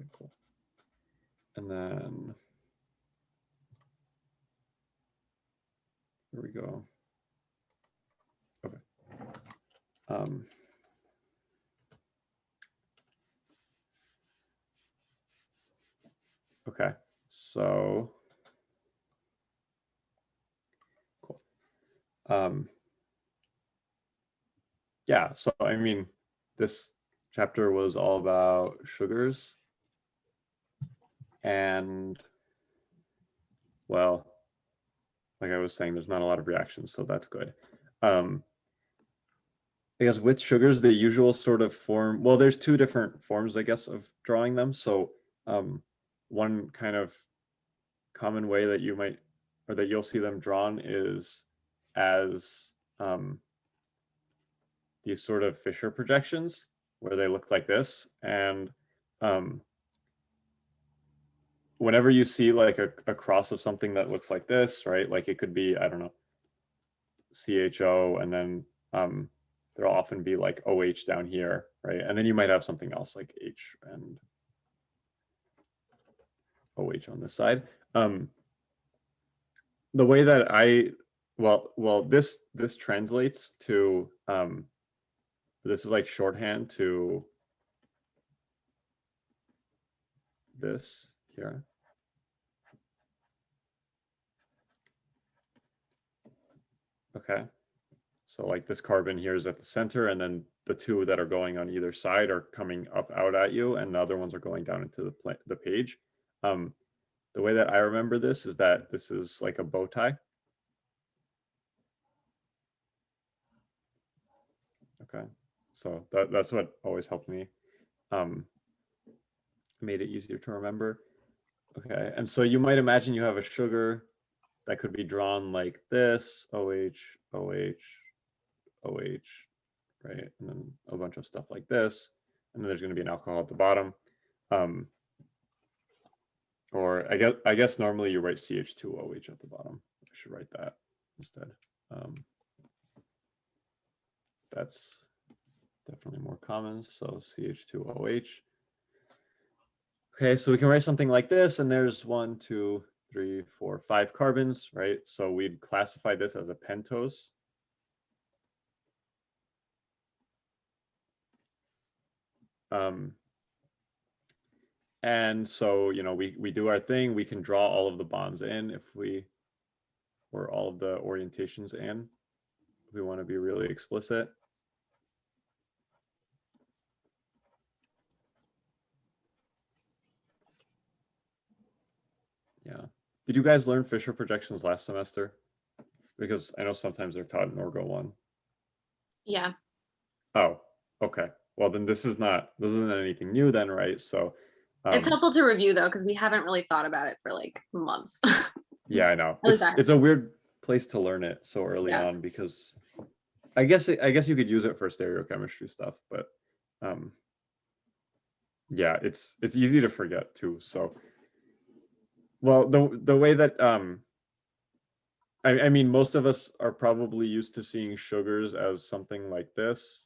Okay, cool. And then here we go. Okay. Okay, so cool. Yeah, so I mean, this chapter was all about sugars, and well, like I was saying, there's not a lot of reactions, so that's good. I guess with sugars, the usual sort of form, well, there's two different forms, I guess, of drawing them. So one kind of common way that you might, or that you'll see them drawn is as these sort of Fisher projections where they look like this. And whenever you see like a cross of something that looks like this, right? Like it could be, I don't know, CHO, and then there'll often be like OH down here, right? And then you might have something else like H and OH on this side. The way that this translates to, this is like shorthand to this here. Okay. So like this carbon here is at the center, and then the two that are going on either side are coming up out at you, and the other ones are going down into the page. The way that I remember this is that this is like a bow tie. Okay, so that's what always helped me. Made it easier to remember. Okay, and so you might imagine you have a sugar that could be drawn like this, OH, OH, OH, right? And then a bunch of stuff like this. And then there's going to be an alcohol at the bottom. Or I guess normally you write CH2OH at the bottom. I should write that instead. That's definitely more common. So CH2OH. Okay, so we can write something like this, and there's 1, 2, 3, 4, 5 carbons, right? So we'd classify this as a pentose. And so, you know, we do our thing. We can draw all of the bonds in or all of the orientations in. If we want to be really explicit. Yeah. Did you guys learn Fisher projections last semester? Because I know sometimes they're taught in Orgo 1. Yeah. Oh, okay. Well, then this isn't anything new then, right? So it's helpful to review though, because we haven't really thought about it for like months. Yeah, I know. It's a weird place to learn it so early on, because I guess you could use it for stereochemistry stuff, but yeah, it's easy to forget too. So, well, the way that I mean, most of us are probably used to seeing sugars as something like this.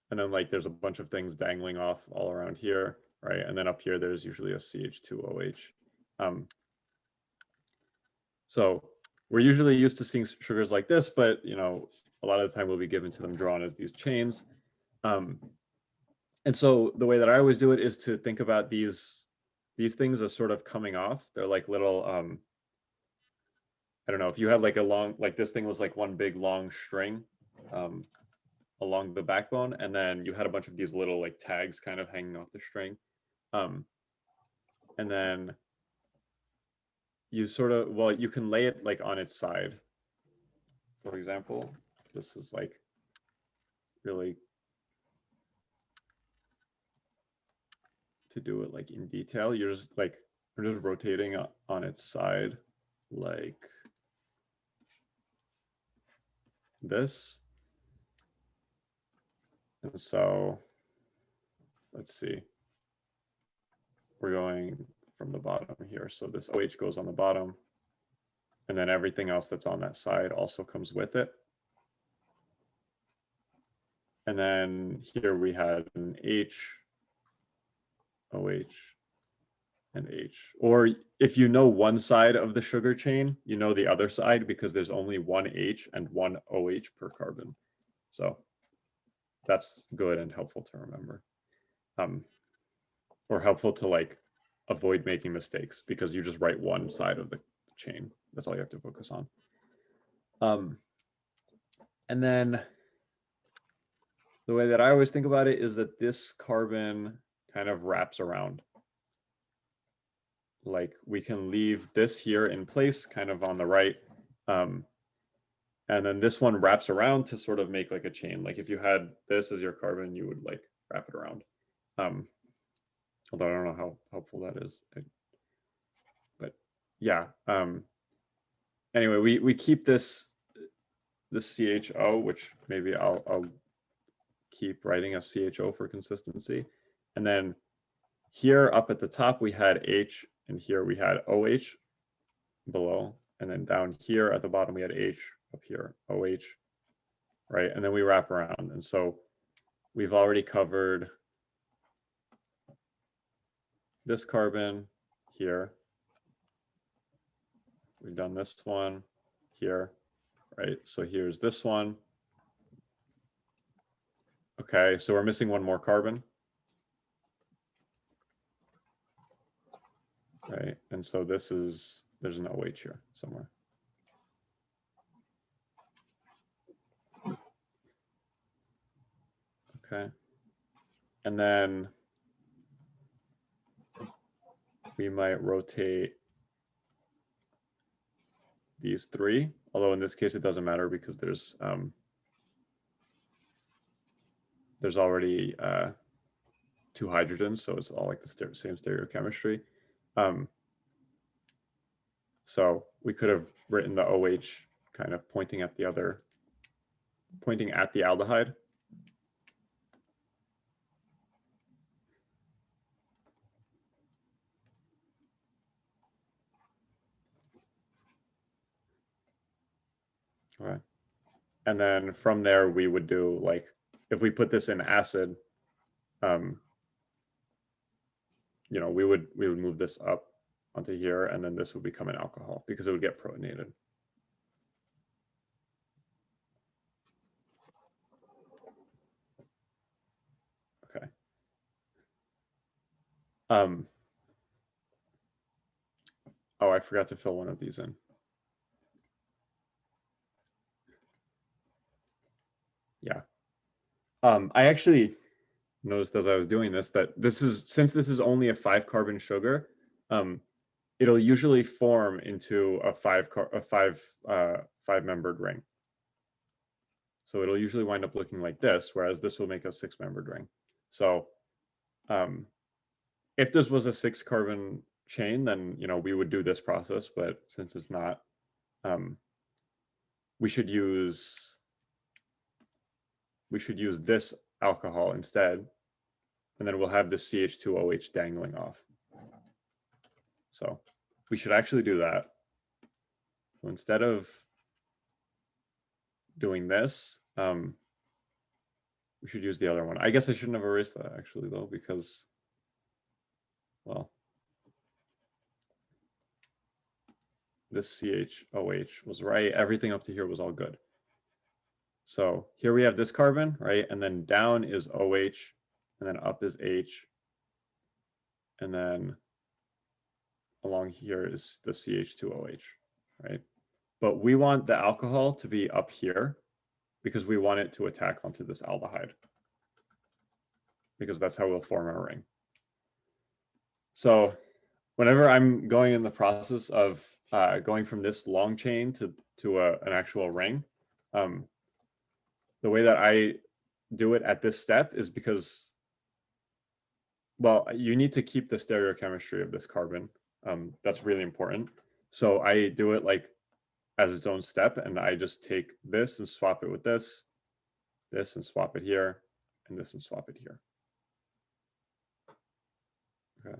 And then like there's a bunch of things dangling off all around here, right? And then up here, there's usually a CH2OH. So we're usually used to seeing sugars like this, but you know, a lot of the time we'll be given to them drawn as these chains. And so the way that I always do it is to think about these things as sort of coming off. They're like little, I don't know, if you had like like this thing was like one big long string along the backbone, and then you had a bunch of these little like tags kind of hanging off the string. And then you sort of, well, you can lay it like on its side. For example, this is like really to do it like in detail. You're just like, we're just rotating on its side like this. And so let's see, we're going from the bottom here. So this OH goes on the bottom, and then everything else that's on that side also comes with it. And then here we had an H OH, and H. Or if you know one side of the sugar chain, you know the other side because there's only one H and one OH per carbon. So that's good and helpful to remember. Or helpful to like avoid making mistakes because you just write one side of the chain. That's all you have to focus on. And then the way that I always think about it is that this carbon kind of wraps around. Like we can leave this here in place kind of on the right. And then this one wraps around to sort of make like a chain. Like if you had this as your carbon, you would like wrap it around. Although I don't know how helpful that is. But yeah. Anyway, we keep this CHO, which maybe I'll keep writing as CHO for consistency. And then here up at the top, we had H, and here we had OH below. And then down here at the bottom, we had H, up here, OH, right? And then we wrap around. And so we've already covered this carbon here. We've done this one here, right? So here's this one. Okay, so we're missing one more carbon. Right, and so this is, there's an OH here somewhere. Okay, and then we might rotate these three, although in this case it doesn't matter because there's already two hydrogens, so it's all like the same stereochemistry. So we could have written the OH kind of pointing at the aldehyde. Okay. And then from there, we would do like, if we put this in acid, you know, we would move this up onto here, and then this would become an alcohol because it would get protonated. Okay. Oh, I forgot to fill one of these in. Yeah. I actually noticed as I was doing this that since this is only a 5-carbon sugar, it'll usually form into a 5-membered ring. So it'll usually wind up looking like this, whereas this will make a 6-membered ring. So if this was a 6-carbon chain, then you know we would do this process. But since it's not, we should use this alcohol instead, and then we'll have this CH2OH dangling off. So we should actually do that. So instead of doing this, we should use the other one. I guess I shouldn't have erased that actually though, because, well, this CHOH was right. Everything up to here was all good. So here we have this carbon, right? And then down is OH, and then up is H. And then along here is the CH2OH, right? But we want the alcohol to be up here because we want it to attack onto this aldehyde, because that's how we'll form our ring. So whenever I'm going in the process of going from this long chain to an actual ring, the way that I do it at this step is because, well, you need to keep the stereochemistry of this carbon. That's really important. So I do it like as its own step, and I just take this and swap it with this and swap it here, and this and swap it here. Okay.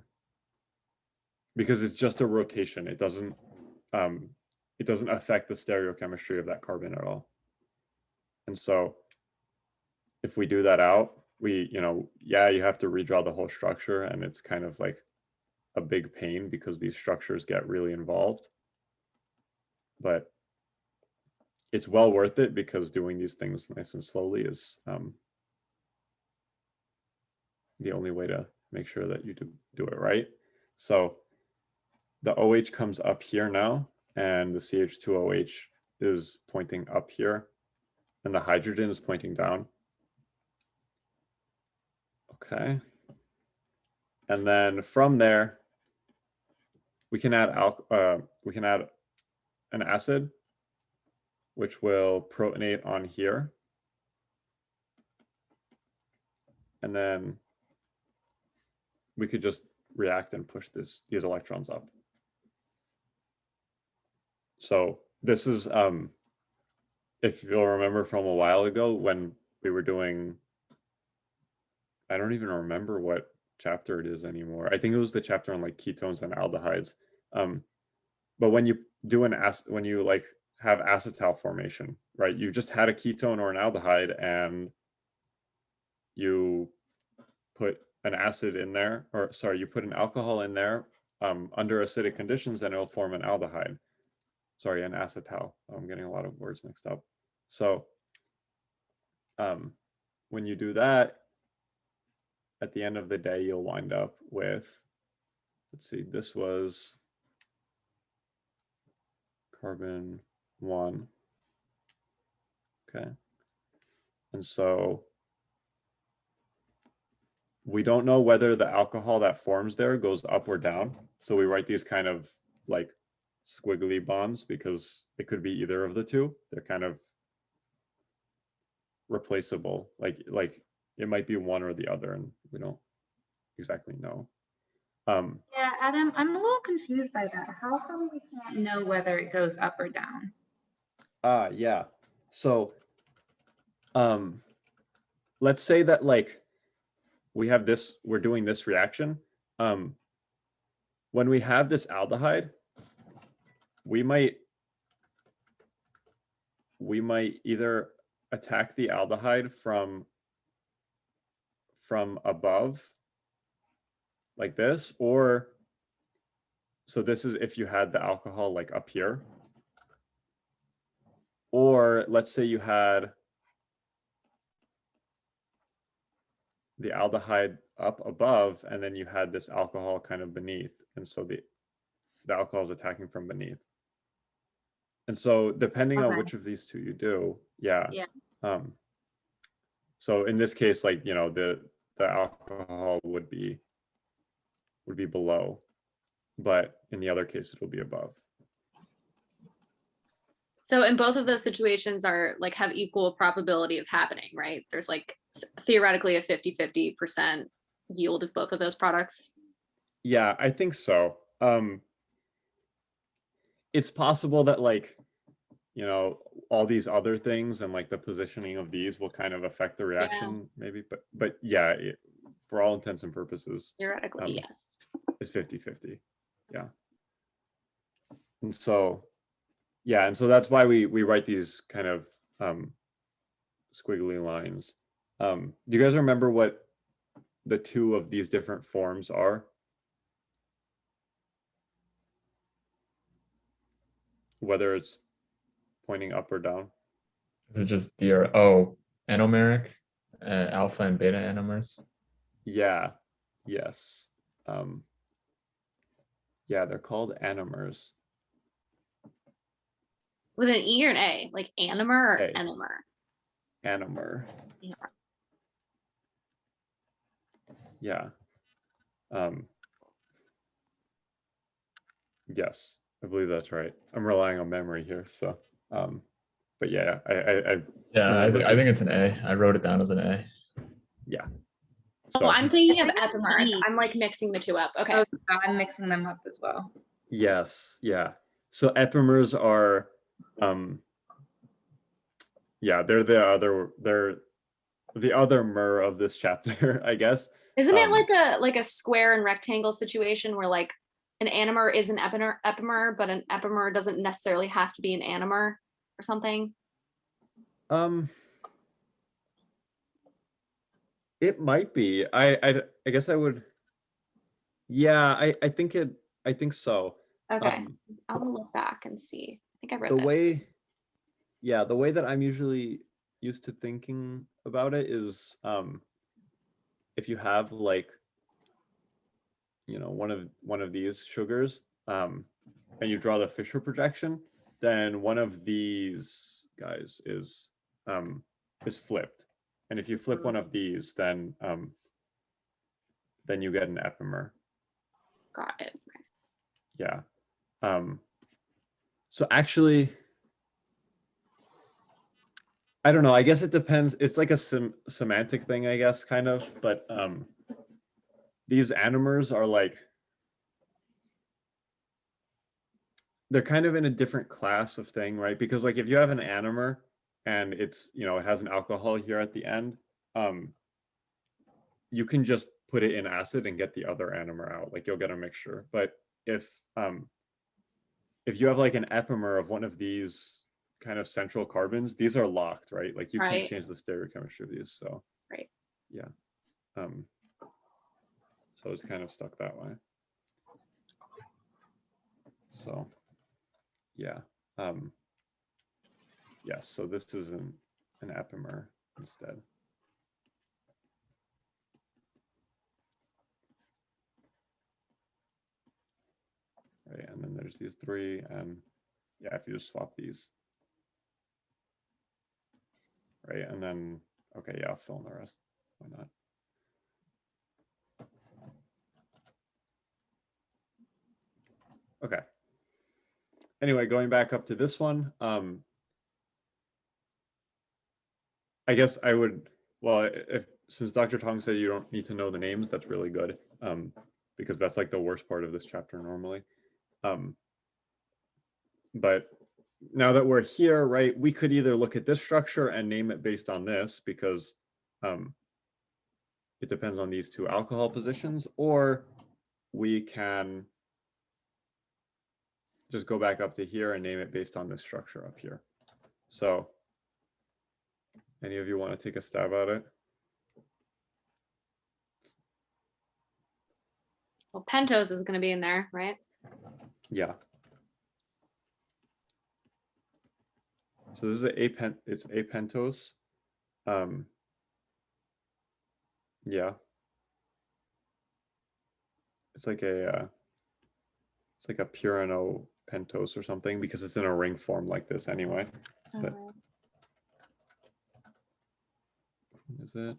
Because it's just a rotation. It doesn't affect the stereochemistry of that carbon at all. And so if we do that out, yeah, you have to redraw the whole structure, and it's kind of like a big pain because these structures get really involved. But it's well worth it because doing these things nice and slowly is the only way to make sure that you do it right. So the OH comes up here now, and the CH2OH is pointing up here, and the hydrogen is pointing down. Okay. And then from there, we can add an acid, which will protonate on here. And then we could just react and push these electrons up. So this is, if you'll remember from a while ago when we were doing, I don't even remember what chapter it is anymore. I think it was the chapter on like ketones and aldehydes. But when you do when you like have acetal formation, right? You just had a ketone or an aldehyde, and you put an acid in there, or sorry, you put an alcohol in there under acidic conditions, and it'll form an aldehyde. Sorry, an acetal. I'm getting a lot of words mixed up. So when you do that, at the end of the day, you'll wind up with, let's see, this was carbon 1. Okay. And so we don't know whether the alcohol that forms there goes up or down. So we write these kind of like squiggly bonds because it could be either of the two. They're kind of replaceable. Like it might be one or the other, and we don't exactly know. Yeah, Adam, I'm a little confused by that. How come we can't know whether it goes up or down? Yeah. So let's say that like we're doing this reaction. When we have this aldehyde, we might either attack the aldehyde from above like this, or so this is if you had the alcohol like up here, or let's say you had the aldehyde up above, and then you had this alcohol kind of beneath, and so the alcohol is attacking from beneath. And so depending on which of these two you do, yeah. So in this case, like, the alcohol would be below, but in the other case, it will be above. So in both of those situations are like have equal probability of happening, right? There's like theoretically a 50-50% yield of both of those products. Yeah, I think so. It's possible that like, all these other things and like the positioning of these will kind of affect the reaction, maybe, but yeah, for all intents and purposes, theoretically, yes, it's 50-50. Yeah. And so, yeah, and so that's why we write these kind of squiggly lines. Do you guys remember what the two of these different forms are? Whether it's pointing up or down? Is it just anomeric, alpha and beta anomers? Yeah. Yes. Yeah, they're called anomers. With an E or an A, like anomer or A. enomer? Anomer. Yeah. Yes, I believe that's right. I'm relying on memory here, so but yeah, I think it's an A. I wrote it down as an A. Yeah. So I'm thinking of epimer. I'm like mixing the two up. Okay. Oh, I'm mixing them up as well. Yes, yeah. So epimers are yeah, they're the other mer of this chapter, I guess. Isn't it like a square and rectangle situation where like an anomer is an epimer, but an epimer doesn't necessarily have to be an anomer or something? It might be. I guess I would. Yeah, I think it. I think so. Okay, I'll look back and see. I think I read The that. way, yeah, the way that I'm usually used to thinking about it is, if you have like, one of these sugars, and you draw the Fisher projection, then one of these guys is flipped, and if you flip one of these, then you get an epimer. Got it. Yeah. So actually, I don't know. I guess it depends. It's like a semantic thing, I guess, kind of. But these anomers are like, they're kind of in a different class of thing, right? Because like if you have an anomer and it's, it has an alcohol here at the end, you can just put it in acid and get the other anomer out. Like you'll get a mixture. But if you have like an epimer of one of these kind of central carbons, these are locked, right? Like you can't Right. change the stereochemistry of these. So Right. yeah. So it's kind of stuck that way. So yeah. Yes, so this is an epimer instead. Right, and then there's these three, and yeah, if you just swap these. Right, and then, okay, yeah, I'll fill in the rest. Why not? Okay. Anyway, going back up to this one, I guess I would, well, since Dr. Tong said you don't need to know the names, that's really good, because that's like the worst part of this chapter normally. But now that we're here, right, we could either look at this structure and name it based on this, because it depends on these two alcohol positions, or we can just go back up to here and name it based on this structure up here. So any of you want to take a stab at it? Well, pentose is going to be in there, right? Yeah. So this is it's apentose. Yeah. It's like a purino pentose or something, because it's in a ring form like this anyway. But is it?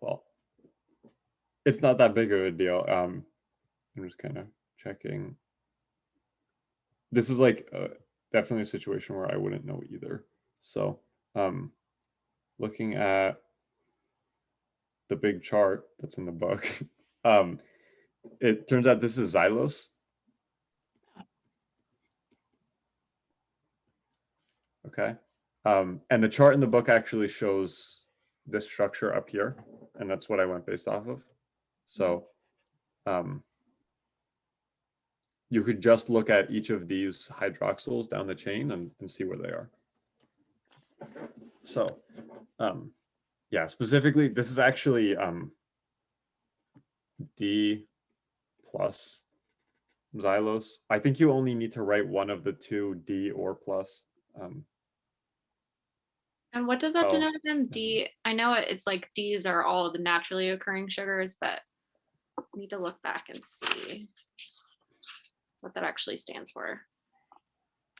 Well, it's not that big of a deal. I'm just kind of checking. This is like definitely a situation where I wouldn't know either. So looking at the big chart that's in the book, it turns out this is xylose. Okay. And the chart in the book actually shows this structure up here, and that's what I went based off of. So you could just look at each of these hydroxyls down the chain and see where they are. So yeah, specifically, this is actually D plus xylose. I think you only need to write one of the two, D or plus. And what does that denote again? D. I know it's like D's are all of the naturally occurring sugars, but I need to look back and see what that actually stands for.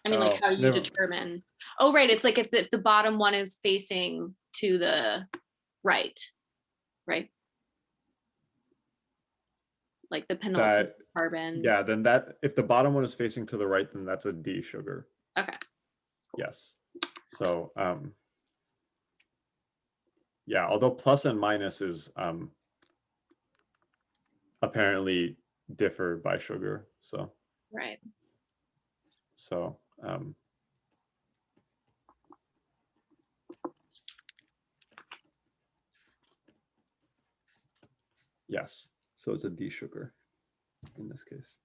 I mean, like how you determine. Oh, right. It's like if the bottom one is facing to the right, right? Like the penultimate carbon. Yeah, then that, if the bottom one is facing to the right, then that's a D sugar. Okay. Yes. So yeah, although plus and minus is apparently differ by sugar. So right. So Yes. So it's a D sugar in this case.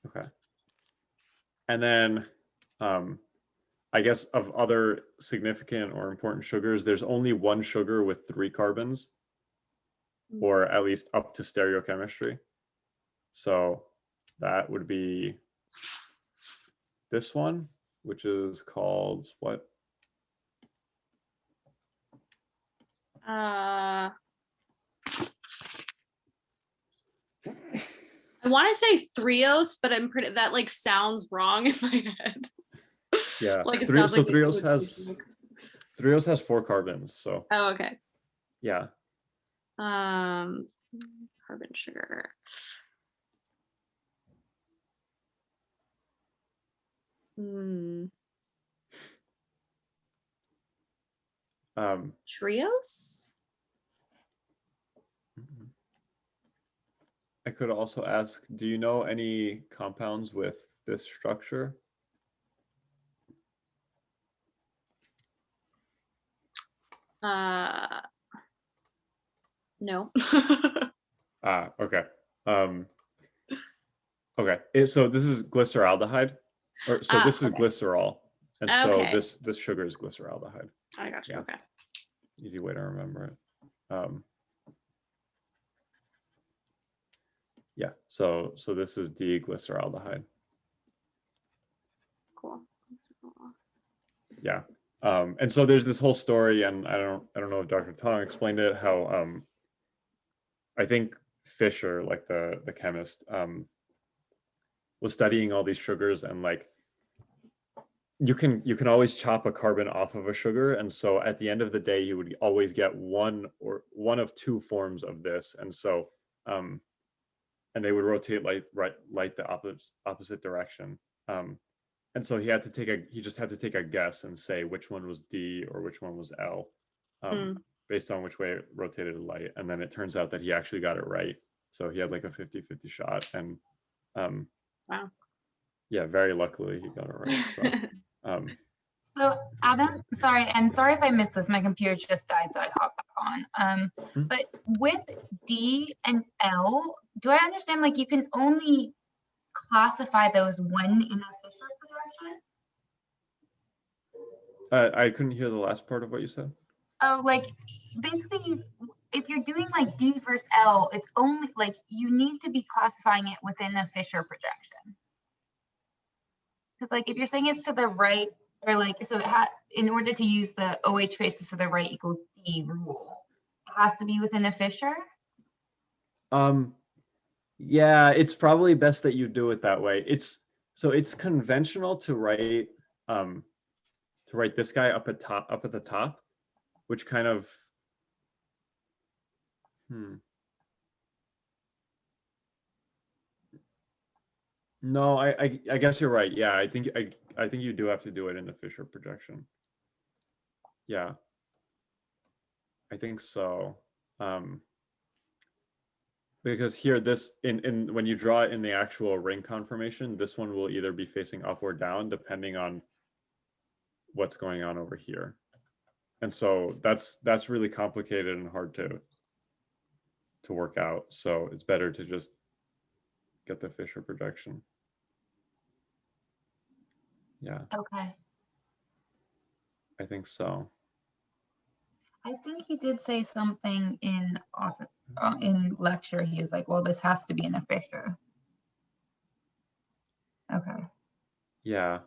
Okay. And then I guess of other significant or important sugars, there's only one sugar with 3 carbons, or at least up to stereochemistry. So that would be this one, which is called what? I want to say threose, but I'm pretty that like sounds wrong in my head. Yeah. Like it Three, sounds so like threose has 4 carbons. So Oh, okay. yeah. Carbon sugar. Trios? I could also ask, do you know any compounds with this structure? No. Okay. Okay. So this is glyceraldehyde, or so this is okay. glycerol, and so Okay. this sugar is glyceraldehyde. I got you. Yeah. Okay. Easy way to remember it. Yeah. So this is D-glyceraldehyde. Cool. Yeah. And so there's this whole story, and I don't know if Dr. Tong explained it, how I think Fisher, like the chemist, was studying all these sugars, and like you can always chop a carbon off of a sugar, and so at the end of the day you would always get one of 2 forms of this, and so and they would rotate light the opposite direction. And so he just had to take a guess and say which one was D or which one was L, based on which way it rotated light. And then it turns out that he actually got it right. So he had like a 50-50 shot. And wow. Yeah, very luckily he got it right. So So Adam, sorry if I missed this, my computer just died, so I hopped back on. But with D and L, do I understand like you can only classify those when in a Fisher projection? I couldn't hear the last part of what you said. Oh, like basically, if you're doing like D versus L, it's only like you need to be classifying it within a Fisher projection. Because like if you're saying it's to the right, or like so it in order to use the OH basis to the right equals D rule, it has to be within a Fisher. Yeah, it's probably best that you do it that way. It's conventional to write this guy up at the top, which kind of No, I guess you're right. Yeah, I think you do have to do it in the Fisher projection. Yeah, I think so. Because here, this in when you draw it in the actual ring conformation, this one will either be facing up or down depending on what's going on over here, and so that's really complicated and hard to work out. So it's better to just get the Fisher projection. Yeah. Okay. I think so. I think he did say something in lecture. He was like, well, this has to be in a Fisher. Okay. Yeah.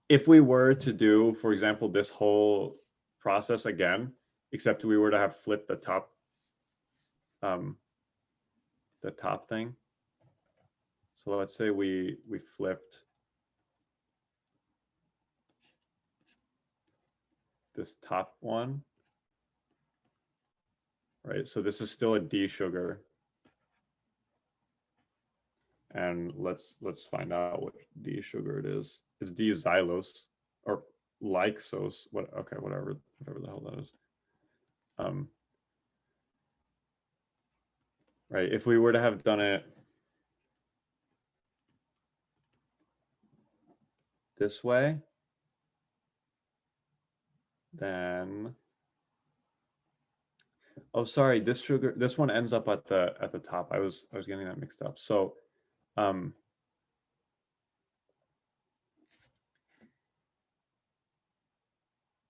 If we were to do, for example, this whole process again, except we were to have flipped the top thing. So let's say we flipped this top one, right? So this is still a D sugar. And let's find out what D sugar it is. It's D-xylose or lyxose. Whatever the hell that is. Right. If we were to have done it this way, then, oh, sorry, this one ends up at the top. I was getting that mixed up. So,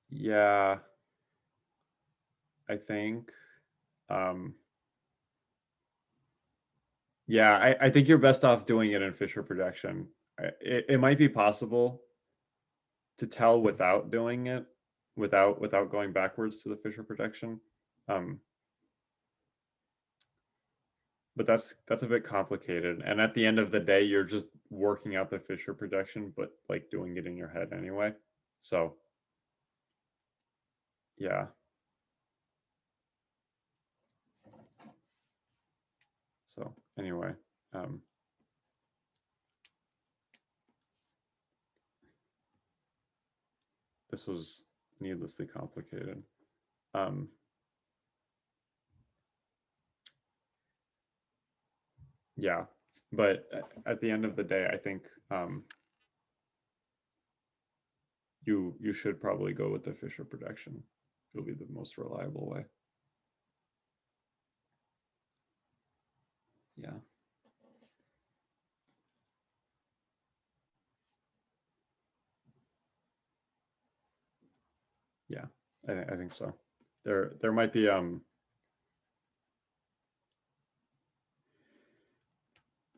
yeah, I think, yeah, I think you're best off doing it in Fisher projection. It might be possible to tell without doing it, without going backwards to the Fisher projection. But that's a bit complicated. And at the end of the day, you're just working out the Fisher projection, but like doing it in your head anyway. So yeah. So anyway, this was needlessly complicated. Yeah, but at the end of the day, I think you should probably go with the Fisher projection. It'll be the most reliable way. Yeah. Yeah, I think so. There might be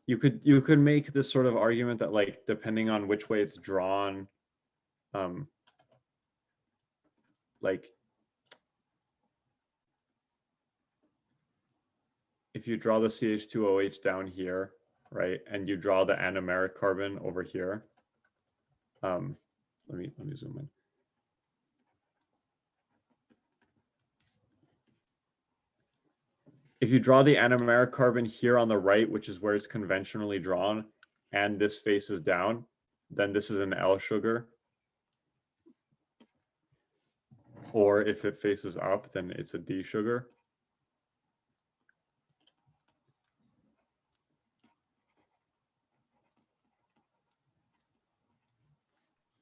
you could make this sort of argument that like depending on which way it's drawn, like if you draw the CH2OH down here, right, and you draw the anomeric carbon over here, let me zoom in. If you draw the anomeric carbon here on the right, which is where it's conventionally drawn, and this faces down, then this is an L sugar. Or if it faces up, then it's a D sugar.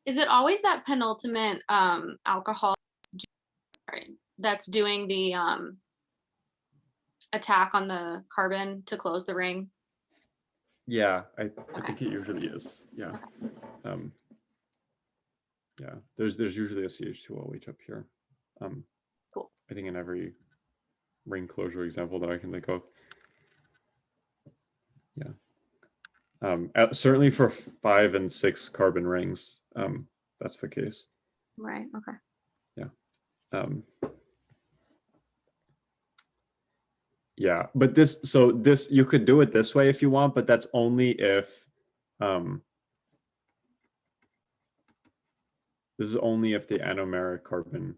Is it always that penultimate alcohol that's doing the attack on the carbon to close the ring? Yeah, I think it usually is. Yeah. Yeah, there's usually a CH2OH up here. Cool. I think in every ring closure example that I can think of. Yeah. Certainly for 5 and 6 carbon rings, that's the case. Right. Okay. Yeah. Yeah, but this you could do it this way if you want, but that's only if this is only if the anomeric carbon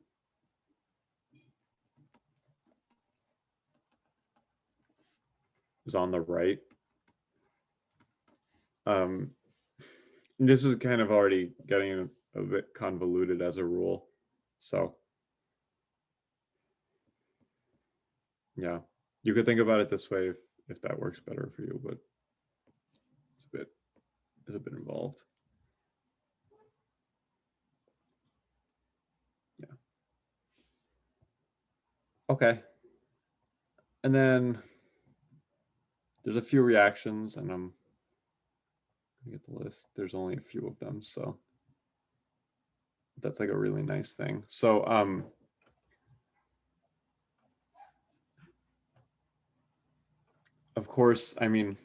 is on the right. This is kind of already getting a bit convoluted as a rule. So yeah, you could think about it this way if that works better for you, but it's a bit involved. Yeah. Okay. And then there's a few reactions, and I'm gonna get the list. There's only a few of them, so that's like a really nice thing. So of course, I mean,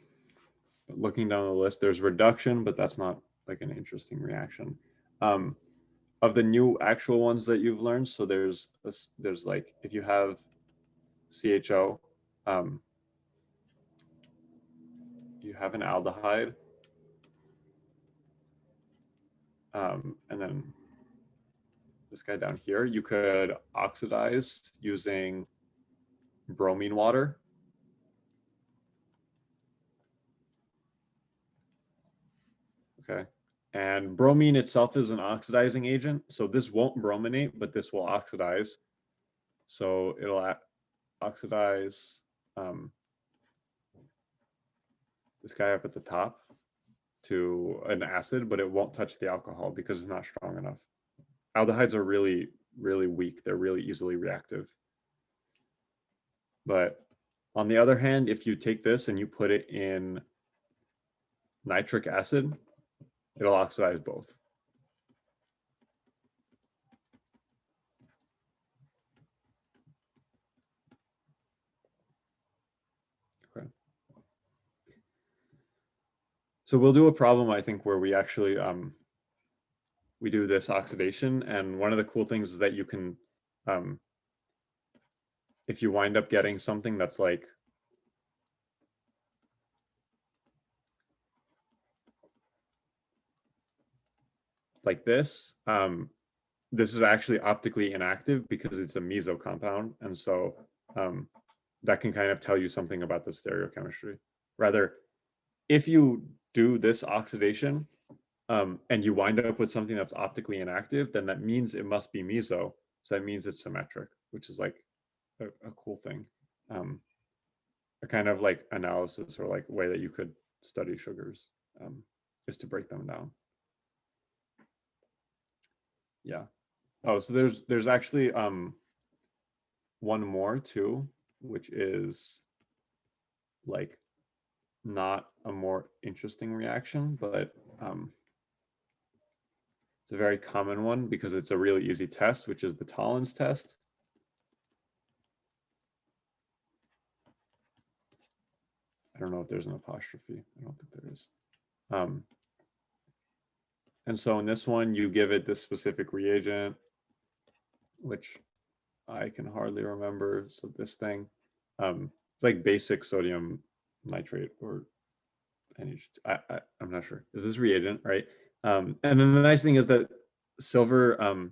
looking down the list, there's reduction, but that's not like an interesting reaction. Of the new actual ones that you've learned, so there's like, if you have CHO, you have an aldehyde, and then this guy down here, you could oxidize using bromine water. Okay. And bromine itself is an oxidizing agent. So this won't brominate, but this will oxidize. So it'll oxidize this guy up at the top to an acid, but it won't touch the alcohol because it's not strong enough. Aldehydes are really, really weak. They're really easily reactive. But on the other hand, if you take this and you put it in nitric acid, it'll oxidize both. Okay. So we'll do a problem, I think, where we actually we do this oxidation, and one of the cool things is that you can, if you wind up getting something that's like this, this is actually optically inactive because it's a meso compound, and so that can kind of tell you something about the stereochemistry. Rather, if you do this oxidation and you wind up with something that's optically inactive, then that means it must be meso. So that means it's symmetric, which is like a cool thing. A kind of like analysis or like way that you could study sugars is to break them down. Yeah. Oh, so there's actually one more too, which is like not a more interesting reaction, but it's a very common one because it's a really easy test, which is the Tollens test. I don't know if there's an apostrophe. I don't think there is. And so in this one, you give it this specific reagent, which I can hardly remember. So this thing, it's like basic sodium nitrate or I'm not sure. Is this reagent, right? And then the nice thing is that silver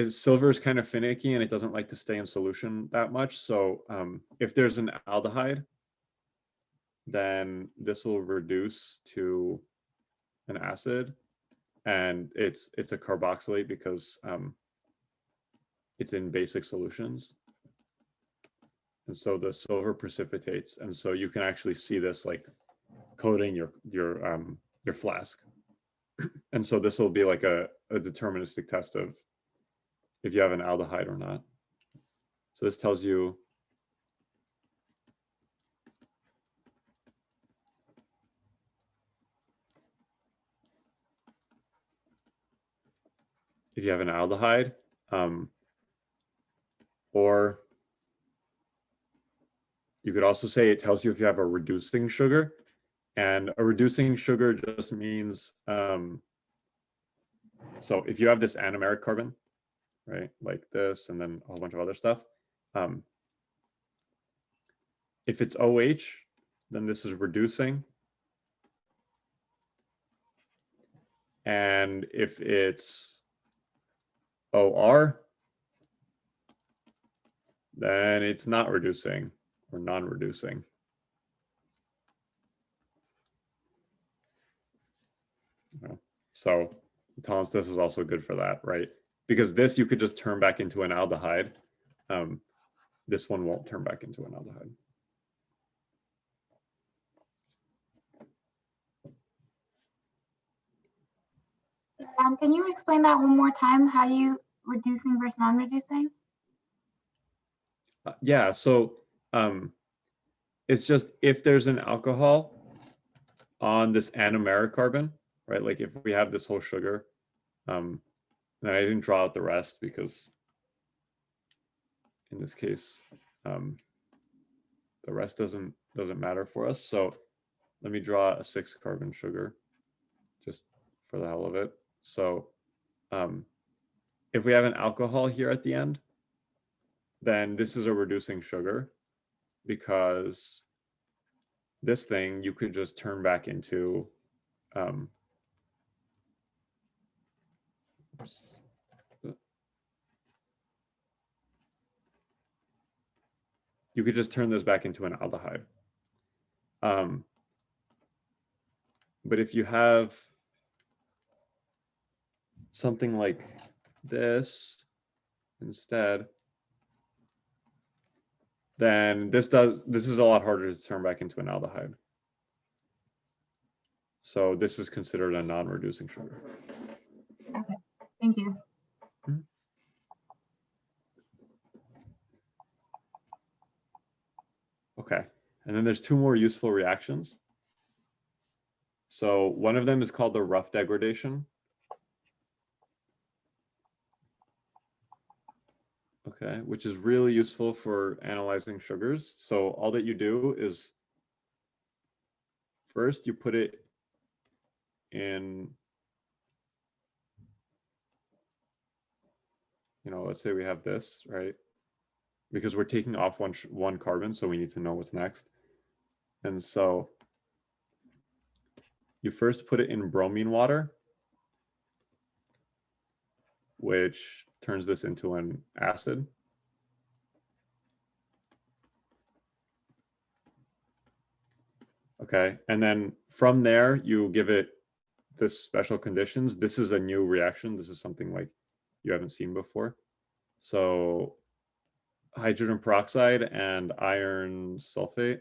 silver is kind of finicky and it doesn't like to stay in solution that much. So if there's an aldehyde, then this will reduce to an acid, and it's a carboxylate because it's in basic solutions. And so the silver precipitates, and so you can actually see this like coating your flask. And so this will be like a deterministic test of if you have an aldehyde or not. So this tells you if you have an aldehyde, or you could also say it tells you if you have a reducing sugar. And a reducing sugar just means, so if you have this anomeric carbon, right, like this, and then a whole bunch of other stuff, if it's OH, then this is reducing. And if it's OR, then it's not reducing or non-reducing. So Tollens test is also good for that, right? Because this you could just turn back into an aldehyde. This one won't turn back into an aldehyde. Can you explain that one more time? How you reducing versus non-reducing? Yeah, so it's just if there's an alcohol on this anomeric carbon, right? Like if we have this whole sugar, then I didn't draw out the rest because in this case, the rest doesn't matter for us. So let me draw a 6-carbon sugar just for the hell of it. So if we have an alcohol here at the end, then this is a reducing sugar because this thing you could just turn back into you could just turn this back into an aldehyde. But if you have something like this instead, then this is a lot harder to turn back into an aldehyde. So this is considered a non-reducing sugar. Okay, thank you. Okay, and then there's two more useful reactions. So one of them is called the rough degradation. Okay, which is really useful for analyzing sugars. So all that you do is first you put it in, let's say we have this, right? Because we're taking off one carbon, so we need to know what's next. And so you first put it in bromine water, which turns this into an acid. Okay, and then from there, you give it this special conditions. This is a new reaction. This is something like you haven't seen before. So hydrogen peroxide and iron sulfate.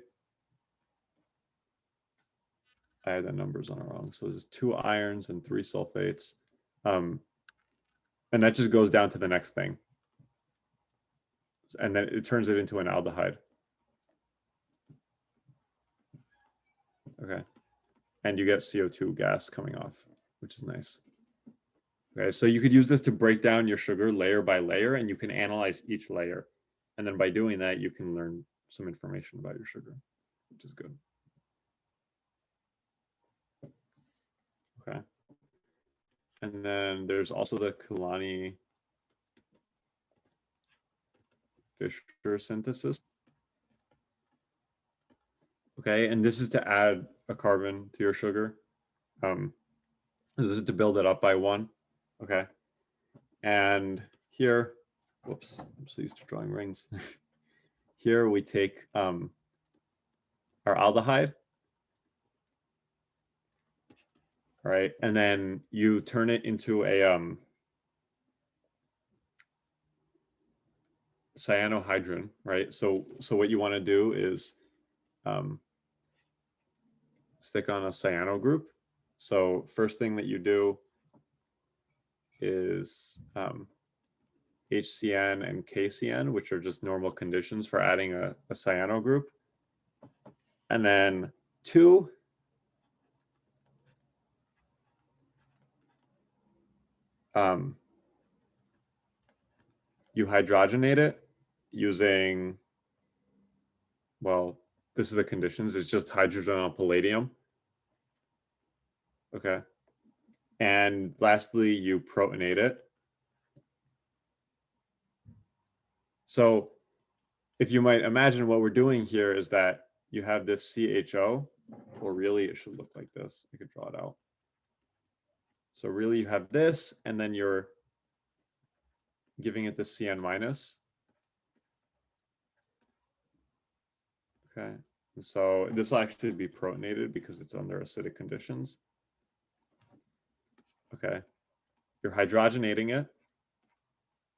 I had the numbers on it wrong. So there's 2 irons and 3 sulfates. And that just goes down to the next thing. And then it turns it into an aldehyde. Okay. And you get CO2 gas coming off, which is nice. Okay, so you could use this to break down your sugar layer by layer, and you can analyze each layer. And then by doing that, you can learn some information about your sugar, which is good. Okay. And then there's also the Kilani-Fischer synthesis. Okay, and this is to add a carbon to your sugar. This is to build it up by 1. Okay. And here, whoops, I'm so used to drawing rings. Here we take our aldehyde. All right, and then you turn it into a cyanohydrin, right? So what you want to do is stick on a cyano group. So first thing that you do is HCN and KCN, which are just normal conditions for adding a cyano group. And then 2 you hydrogenate it using, well, this is the conditions. It's just hydrogen on palladium. Okay. And lastly, you protonate it. So if you might imagine, what we're doing here is that you have this CHO, or really it should look like this. I could draw it out. So really you have this, and then you're giving it the CN minus. Okay. And so this will actually be protonated because it's under acidic conditions. Okay. You're hydrogenating it,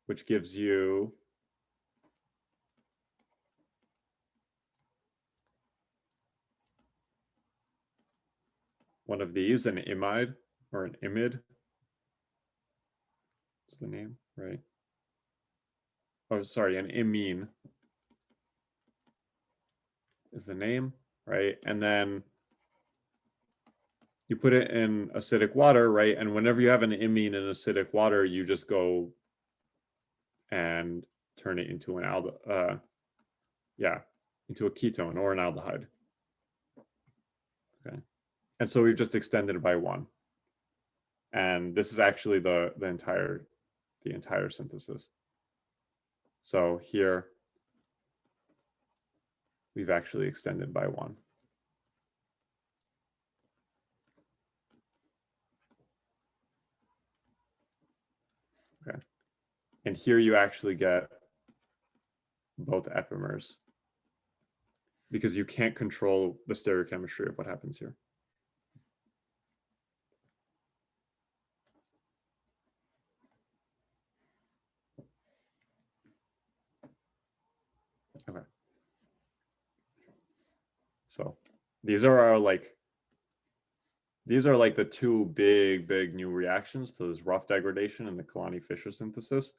which gives you one of these, an imide or an imide. What's the name, right? Oh, sorry, an imine is the name, right? And then you put it in acidic water, right? And whenever you have an imine in acidic water, you just go and turn it into an into a ketone or an aldehyde. Okay. And so we've just extended it by 1. And this is actually the entire synthesis. So here we've actually extended by 1. Okay. And here you actually get both epimers because you can't control the stereochemistry of what happens here. Okay. So these are our these are like the two big new reactions to this rough degradation and the Kalani-Fisher synthesis.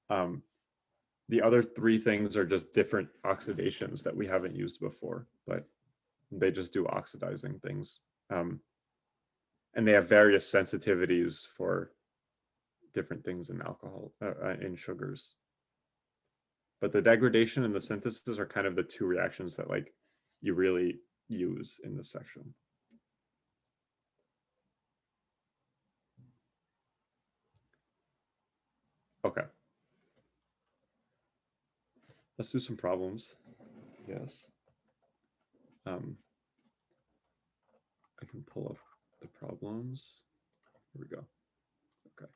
The other three things are just different oxidations that we haven't used before, but they just do oxidizing things. And they have various sensitivities for different things in alcohol, in sugars. But the degradation and the synthesis are kind of the two reactions that like you really use in this section. Okay. Let's do some problems. Yes. I can pull up the problems. Here we go. Okay.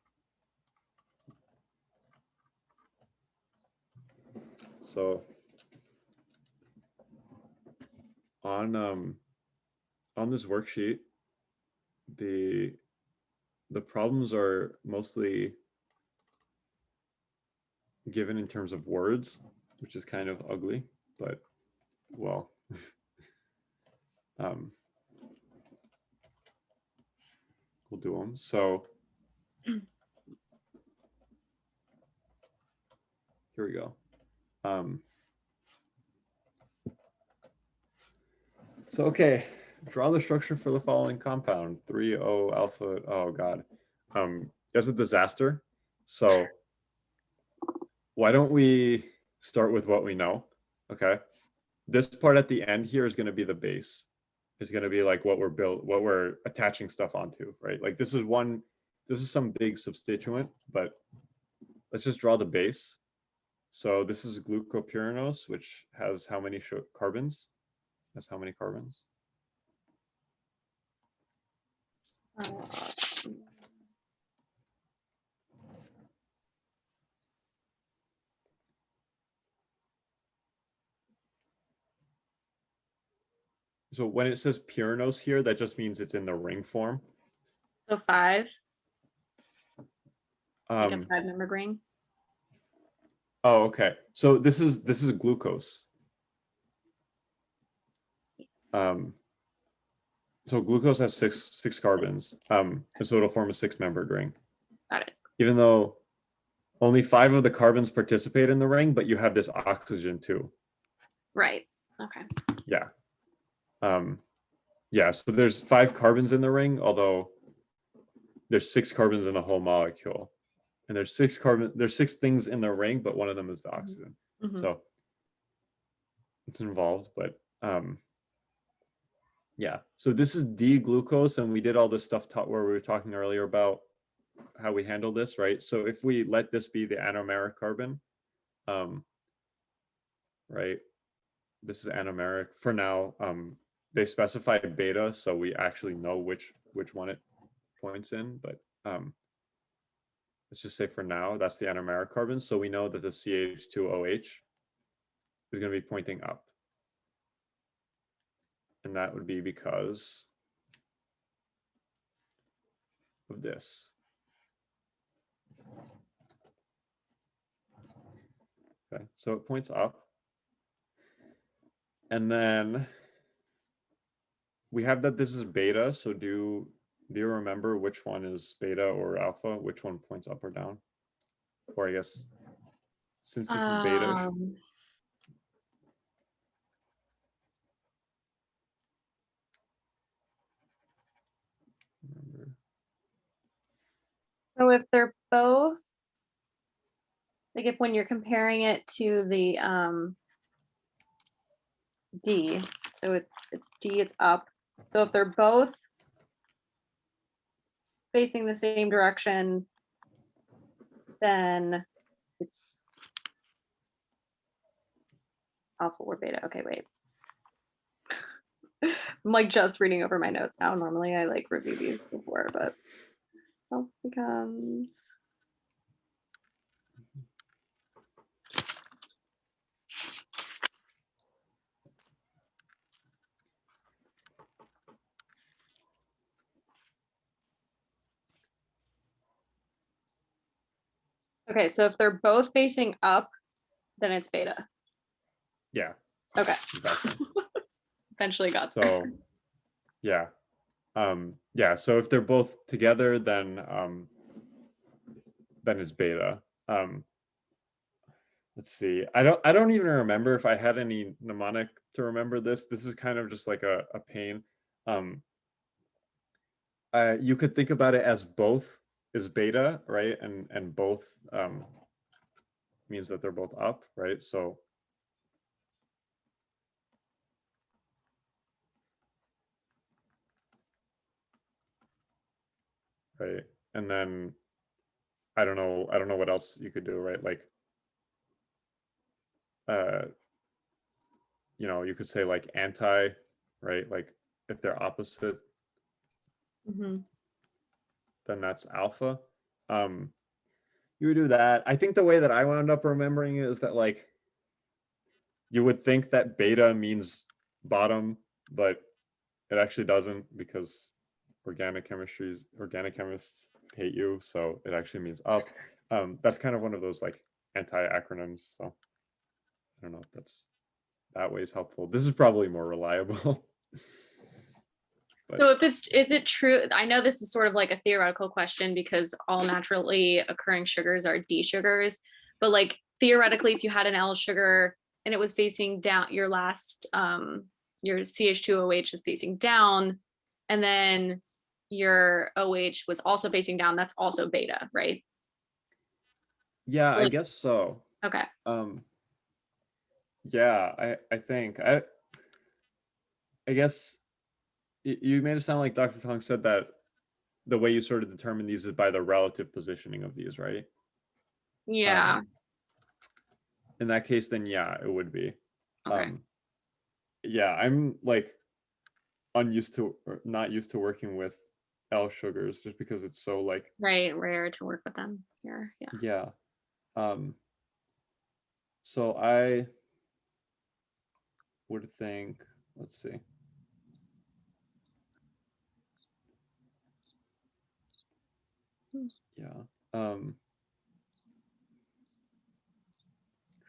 So on this worksheet, the problems are mostly given in terms of words, which is kind of ugly, but well, we'll do them. So here we go. So, okay, draw the structure for the following compound, 3O alpha, oh God. There's a disaster. So why don't we start with what we know, okay? This part at the end here is gonna be the base. It's gonna be like what we're attaching stuff onto, right? Like this is some big substituent, but let's just draw the base. So this is glucopyranose, which has how many carbons? That's how many carbons? So when it says pyranose here, that just means it's in the ring form. So 5. Like a 5-membered ring. Oh, okay. So this is glucose. So glucose has six carbons. And so it'll form a 6-membered ring. Got it. Even though only 5 of the carbons participate in the ring, but you have this oxygen too. Right. Okay. Yeah. Yeah, so there's 5 carbons in the ring, although there's 6 carbons in the whole molecule. And there's 6 things in the ring, but one of them is the oxygen. Mm-hmm. So it's involved, but yeah. So this is D-glucose, and we did all this stuff where we were talking earlier about how we handle this, right? So if we let this be the anomeric carbon, right? This is anomeric for now. They specify beta, so we actually know which one it points in, but let's just say for now, that's the anomeric carbon. So we know that the CH2OH is going to be pointing up. And that would be because of this. Okay, so it points up. And then we have that this is beta. So do you remember which one is beta or alpha? Which one points up or down? Or I guess since this is beta. So if they're both, like if when you're comparing it to the D, so it's D, it's up. So if they're both facing the same direction, then it's alpha or beta. Okay, wait. I'm like just reading over my notes now. Normally I like review these before, but alpha becomes okay, so if they're both facing up, then it's beta. Yeah. Okay. Exactly. Eventually got so there. yeah. Yeah, so if they're both together, then it's beta. Let's see. I don't even remember if I had any mnemonic to remember this. This is kind of just like a pain. You could think about it as both is beta, right? And both means that they're both up, right? So right, and then I don't know what else you could do, right? Like you could say like anti, right? Like if they're opposite, Mhm. then that's alpha. You would do that. I think the way that I wound up remembering it is that like you would think that beta means bottom, but it actually doesn't, because organic chemists hate you, so it actually means up. That's kind of one of those like anti-acronyms, so I don't know if that's that way is helpful. This is probably more reliable. So is it true? I know this is sort of like a theoretical question because all naturally occurring sugars are D sugars, but like theoretically, if you had an L sugar and it was facing down, your last your CH2OH is facing down, and then your OH was also facing down, that's also beta, right? Yeah, So I like, guess so. okay. Yeah, I think I guess you made it sound like Dr. Tong said that the way you sort of determine these is by the relative positioning of these, right? Yeah. In that case, then yeah, it would be. Okay. Yeah, I'm like unused to or not used to working with L sugars just because it's so like Right, rare to work with them here. Yeah. yeah. So I would think, let's see. Yeah.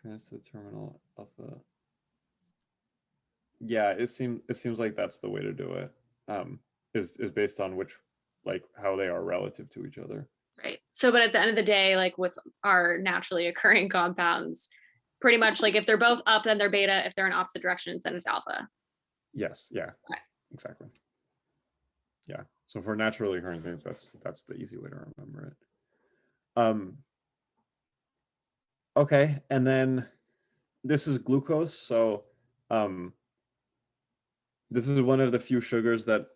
Transit terminal alpha. Yeah, it seems like that's the way to do it. Is based on which, like how they are relative to each other. Right. So, but at the end of the day, like with our naturally occurring compounds, pretty much like if they're both up, then they're beta. If they're in opposite directions, then it's alpha. Yes, yeah. Okay. Exactly. Yeah. So for naturally occurring things, that's the easy way to remember it. Okay, and then this is glucose. So this is one of the few sugars that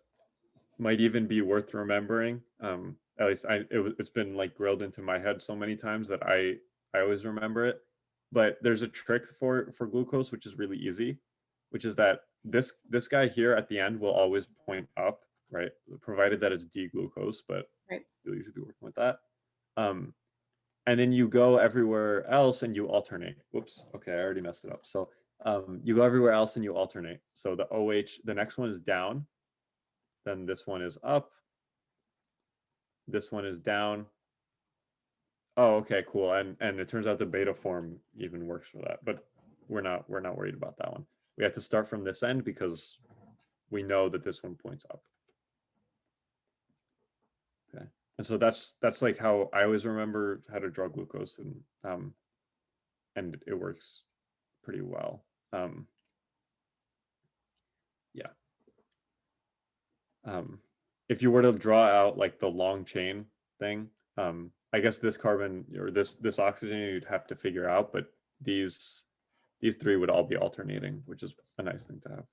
might even be worth remembering. At least it's been like grilled into my head so many times that I always remember it. But there's a trick for glucose, which is really easy, which is that this guy here at the end will always point up, right? Provided that it's D-glucose, but Right. you'll usually be working with that. And then you go everywhere else and you alternate. Whoops. Okay, I already messed it up. So you go everywhere else and you alternate. So the OH, the next one is down. Then this one is up. This one is down. Oh, okay, cool. And it turns out the beta form even works for that, but we're not worried about that one. We have to start from this end because we know that this one points up. Okay. And so that's like how I always remember how to draw glucose, and it works pretty well. Yeah. If you were to draw out like the long chain thing, I guess this carbon or this oxygen you'd have to figure out, but these three would all be alternating, which is a nice thing to have.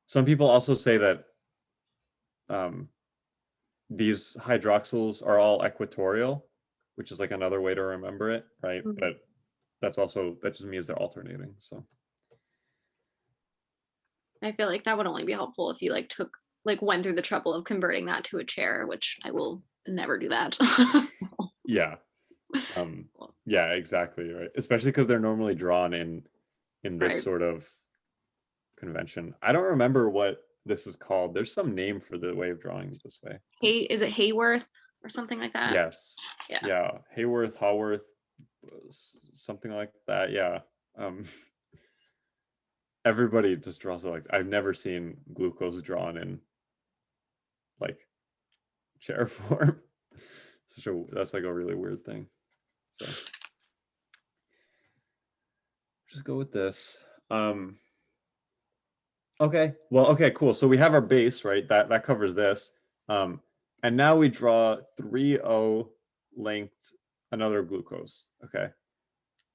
Some people also say that these hydroxyls are all equatorial, which is like another way to remember it, right? Mhm. But that just means they're alternating. So I feel like that would only be helpful if you went through the trouble of converting that to a chair, which I will never do that. yeah. Yeah, exactly, right. Especially because they're normally drawn in this Right. sort of convention. I don't remember what this is called. There's some name for the way of drawing it this way. Is it Hayworth or something like that? Yes. Yeah. Hayworth, Haworth, something like that. Yeah. everybody just draws it like, I've never seen glucose drawn in like chair form. That's like a really weird thing. So just go with this. Okay, well, okay, cool. So we have our base, right? That covers this. And now we draw 3O length another glucose. Okay.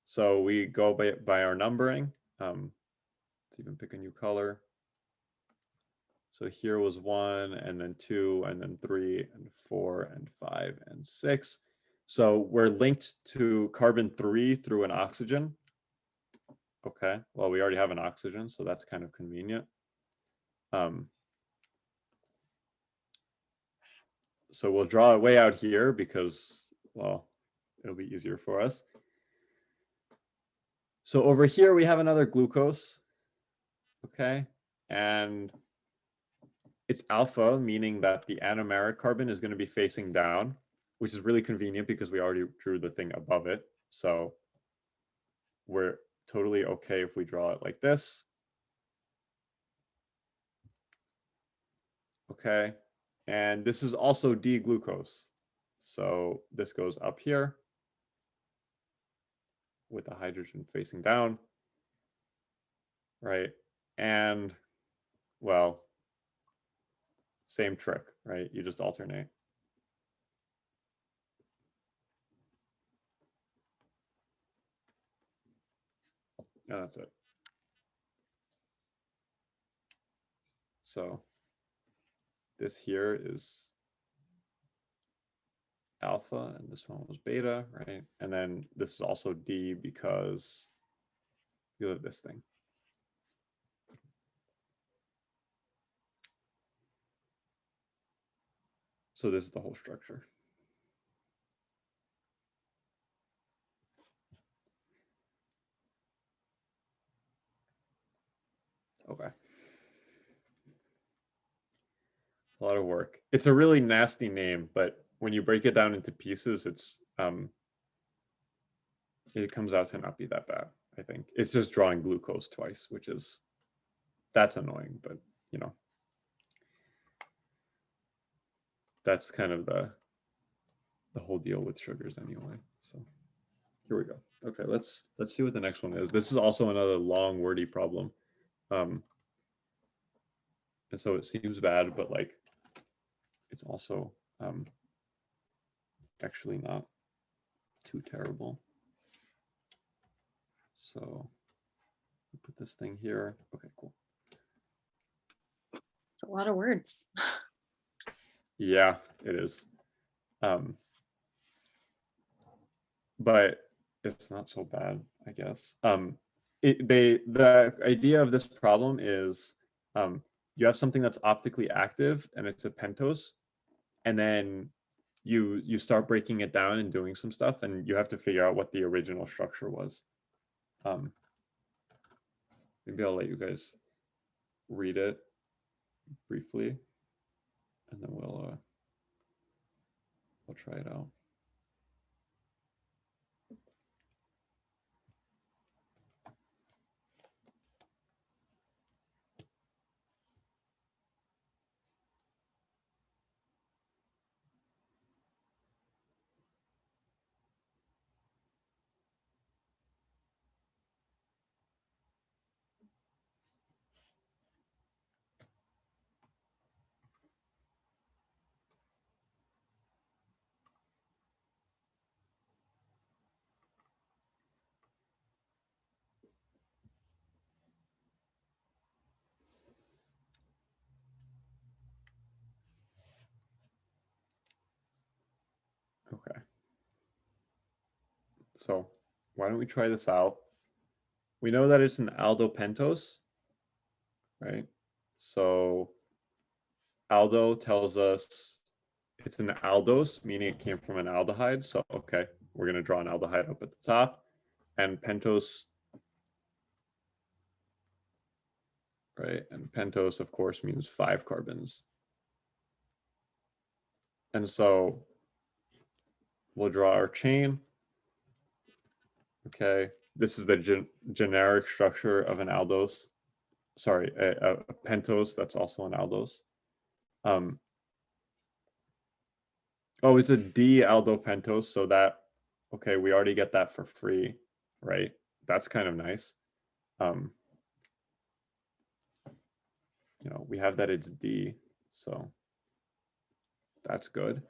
So we go by our numbering. Let's even pick a new color. So here was 1, and then 2, and then 3, and 4, and 5, and 6. So we're linked to carbon 3 through an oxygen. Okay, well, we already have an oxygen, so that's kind of convenient. So we'll draw it way out here because, well, it'll be easier for us. So over here, we have another glucose. Okay, and it's alpha, meaning that the anomeric carbon is going to be facing down, which is really convenient because we already drew the thing above it. So we're totally okay if we draw it like this. Okay, and this is also D-glucose. So this goes up here with the hydrogen facing down, right? And, well, same trick, right? You just alternate. And that's it. So this here is alpha, and this one was beta, right? And then this is also D because you have this thing. So this is the whole structure. Okay. A lot of work. It's a really nasty name, but when you break it down into pieces, it comes out to not be that bad, I think. It's just drawing glucose twice, that's annoying, but you know, that's kind of the whole deal with sugars anyway. So here we go. Okay, let's see what the next one is. This is also another long wordy problem. And so it seems bad, but like it's also actually not too terrible. So put this thing here. Okay, cool. It's a lot of words. Yeah, it is. But it's not so bad, I guess. The idea of this problem is you have something that's optically active and it's a pentose, and then you start breaking it down and doing some stuff, and you have to figure out what the original structure was. Maybe I'll let you guys read it briefly, and then we'll try it out. Okay. So why don't we try this out? We know that it's an aldopentose, right? So aldo tells us it's an aldose, meaning it came from an aldehyde. So, okay, we're going to draw an aldehyde up at the top. And pentose, right? And pentose, of course, means 5 carbons. And so we'll draw our chain. Okay, this is the generic structure of an aldose. sorry, a pentose that's also an aldose. Oh, it's a D-aldopentose, so that, okay, we already get that for free, right? That's kind of nice. We have that it's D, so that's good.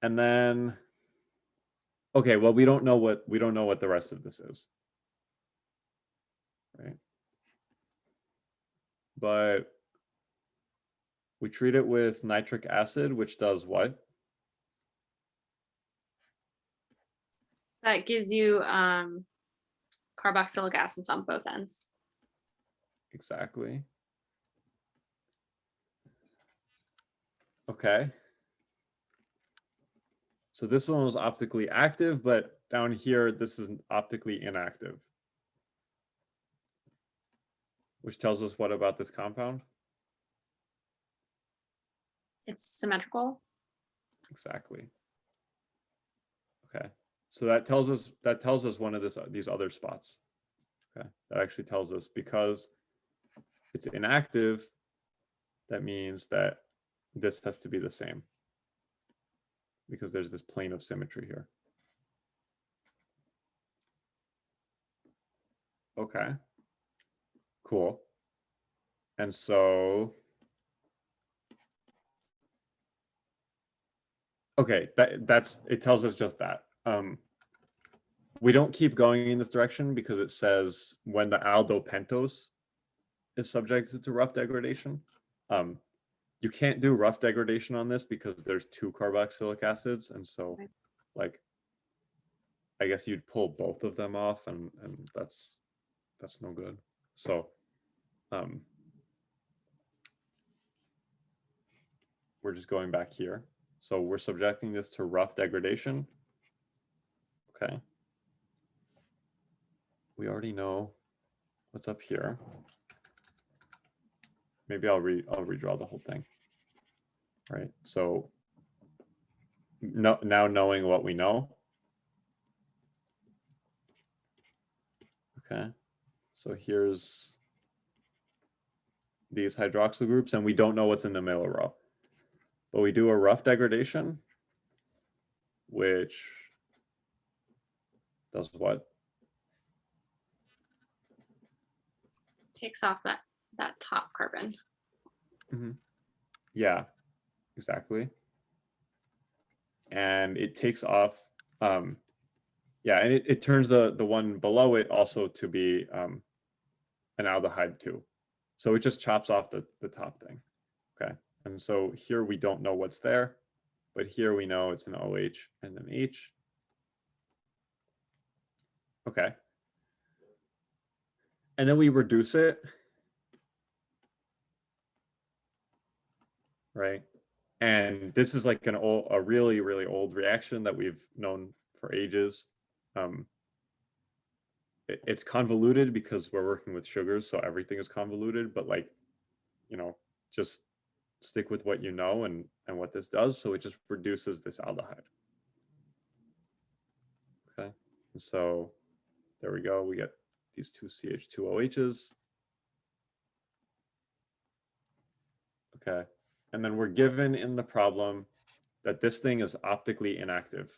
And then, okay, well, we don't know what the rest of this is, right? But we treat it with nitric acid, which does what? That gives you carboxylic acids on both ends. Exactly. Okay. So this one was optically active, but down here, this is optically inactive. Which tells us what about this compound? It's symmetrical. Exactly. Okay. So that tells us one of these other spots. Okay. That actually tells us because it's inactive, that means that this has to be the same. Because there's this plane of symmetry here. Okay. Cool. And so, okay, it tells us just that. We don't keep going in this direction because it says when the aldopentose is subjected to rough degradation. You can't do rough degradation on this because there's 2 carboxylic acids, and so like I guess you'd pull both of them off, and that's no good. So we're just going back here. So we're subjecting this to rough degradation. Okay. We already know what's up here. Maybe I'll redraw the whole thing. Right. So now knowing what we know. Okay. So here's these hydroxyl groups, and we don't know what's in the middle row. But we do a rough degradation, which does what? Takes off that top carbon. Mm-hmm. Yeah, exactly. And it takes off, yeah, and it turns the one below it also to be an aldehyde too. So it just chops off the top thing. Okay. And so here we don't know what's there, but here we know it's an OH and an H. Okay. And then we reduce it. Right. And this is like a really, really old reaction that we've known for ages. It's convoluted because we're working with sugars, so everything is convoluted, but like, just stick with what you know and what this does. So it just reduces this aldehyde. Okay. And so there we go. We get these 2 CH2OHs. Okay. And then we're given in the problem that this thing is optically inactive.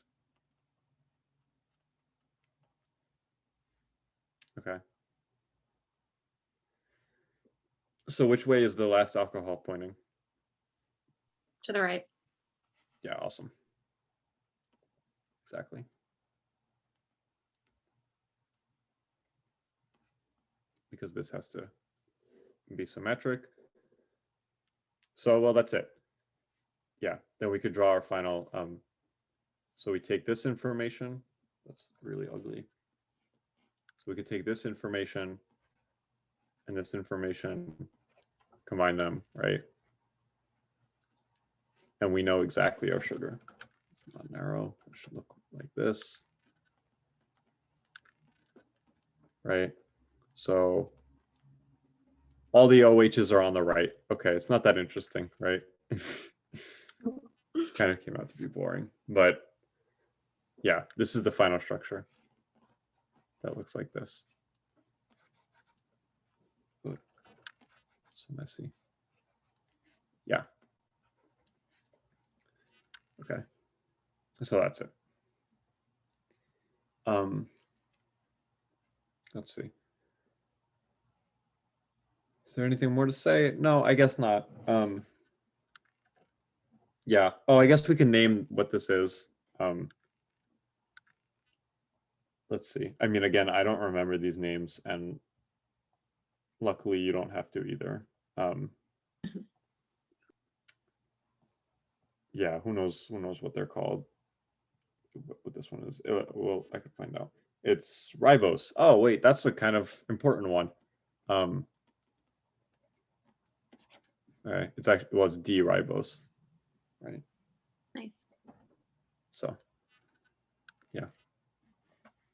Okay. So which way is the last alcohol pointing? To the right. Yeah, awesome. Exactly. Because this has to be symmetric. So, well, that's it. Yeah, then we could draw our final. So we take this information. That's really ugly. So we could take this information and this information, combine them, right? And we know exactly our sugar. It's not narrow. It should look like this. Right? So all the OHs are on the right. Okay, it's not that interesting, right? Kind of came out to be boring, but yeah, this is the final structure. That looks like this. so messy. Yeah. Okay. So that's it. Let's see. Is there anything more to say? No, I guess not. Yeah. Oh, I guess we can name what this is. Let's see. I mean, again, I don't remember these names, and luckily you don't have to either. Yeah, who knows what they're called, what this one is. Well, I could find out. It's ribose. Oh, wait, that's a kind of important one. All right, it's actually, well, it's D-ribose, right? Nice. So, yeah,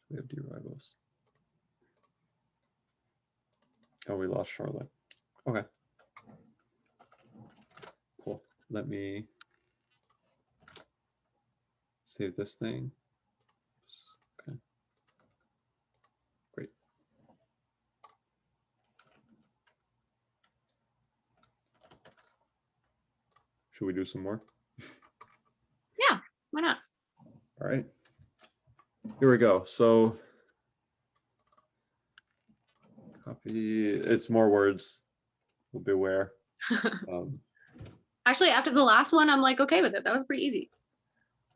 we have D-ribose. Oh, we lost Charlotte. Okay. Cool. Let me save this thing. Okay. Great. Should we do some more? Yeah, why not? All right. Here we go. So copy, it's more words. Beware. Actually, after the last one, I'm like, okay with it. That was pretty easy.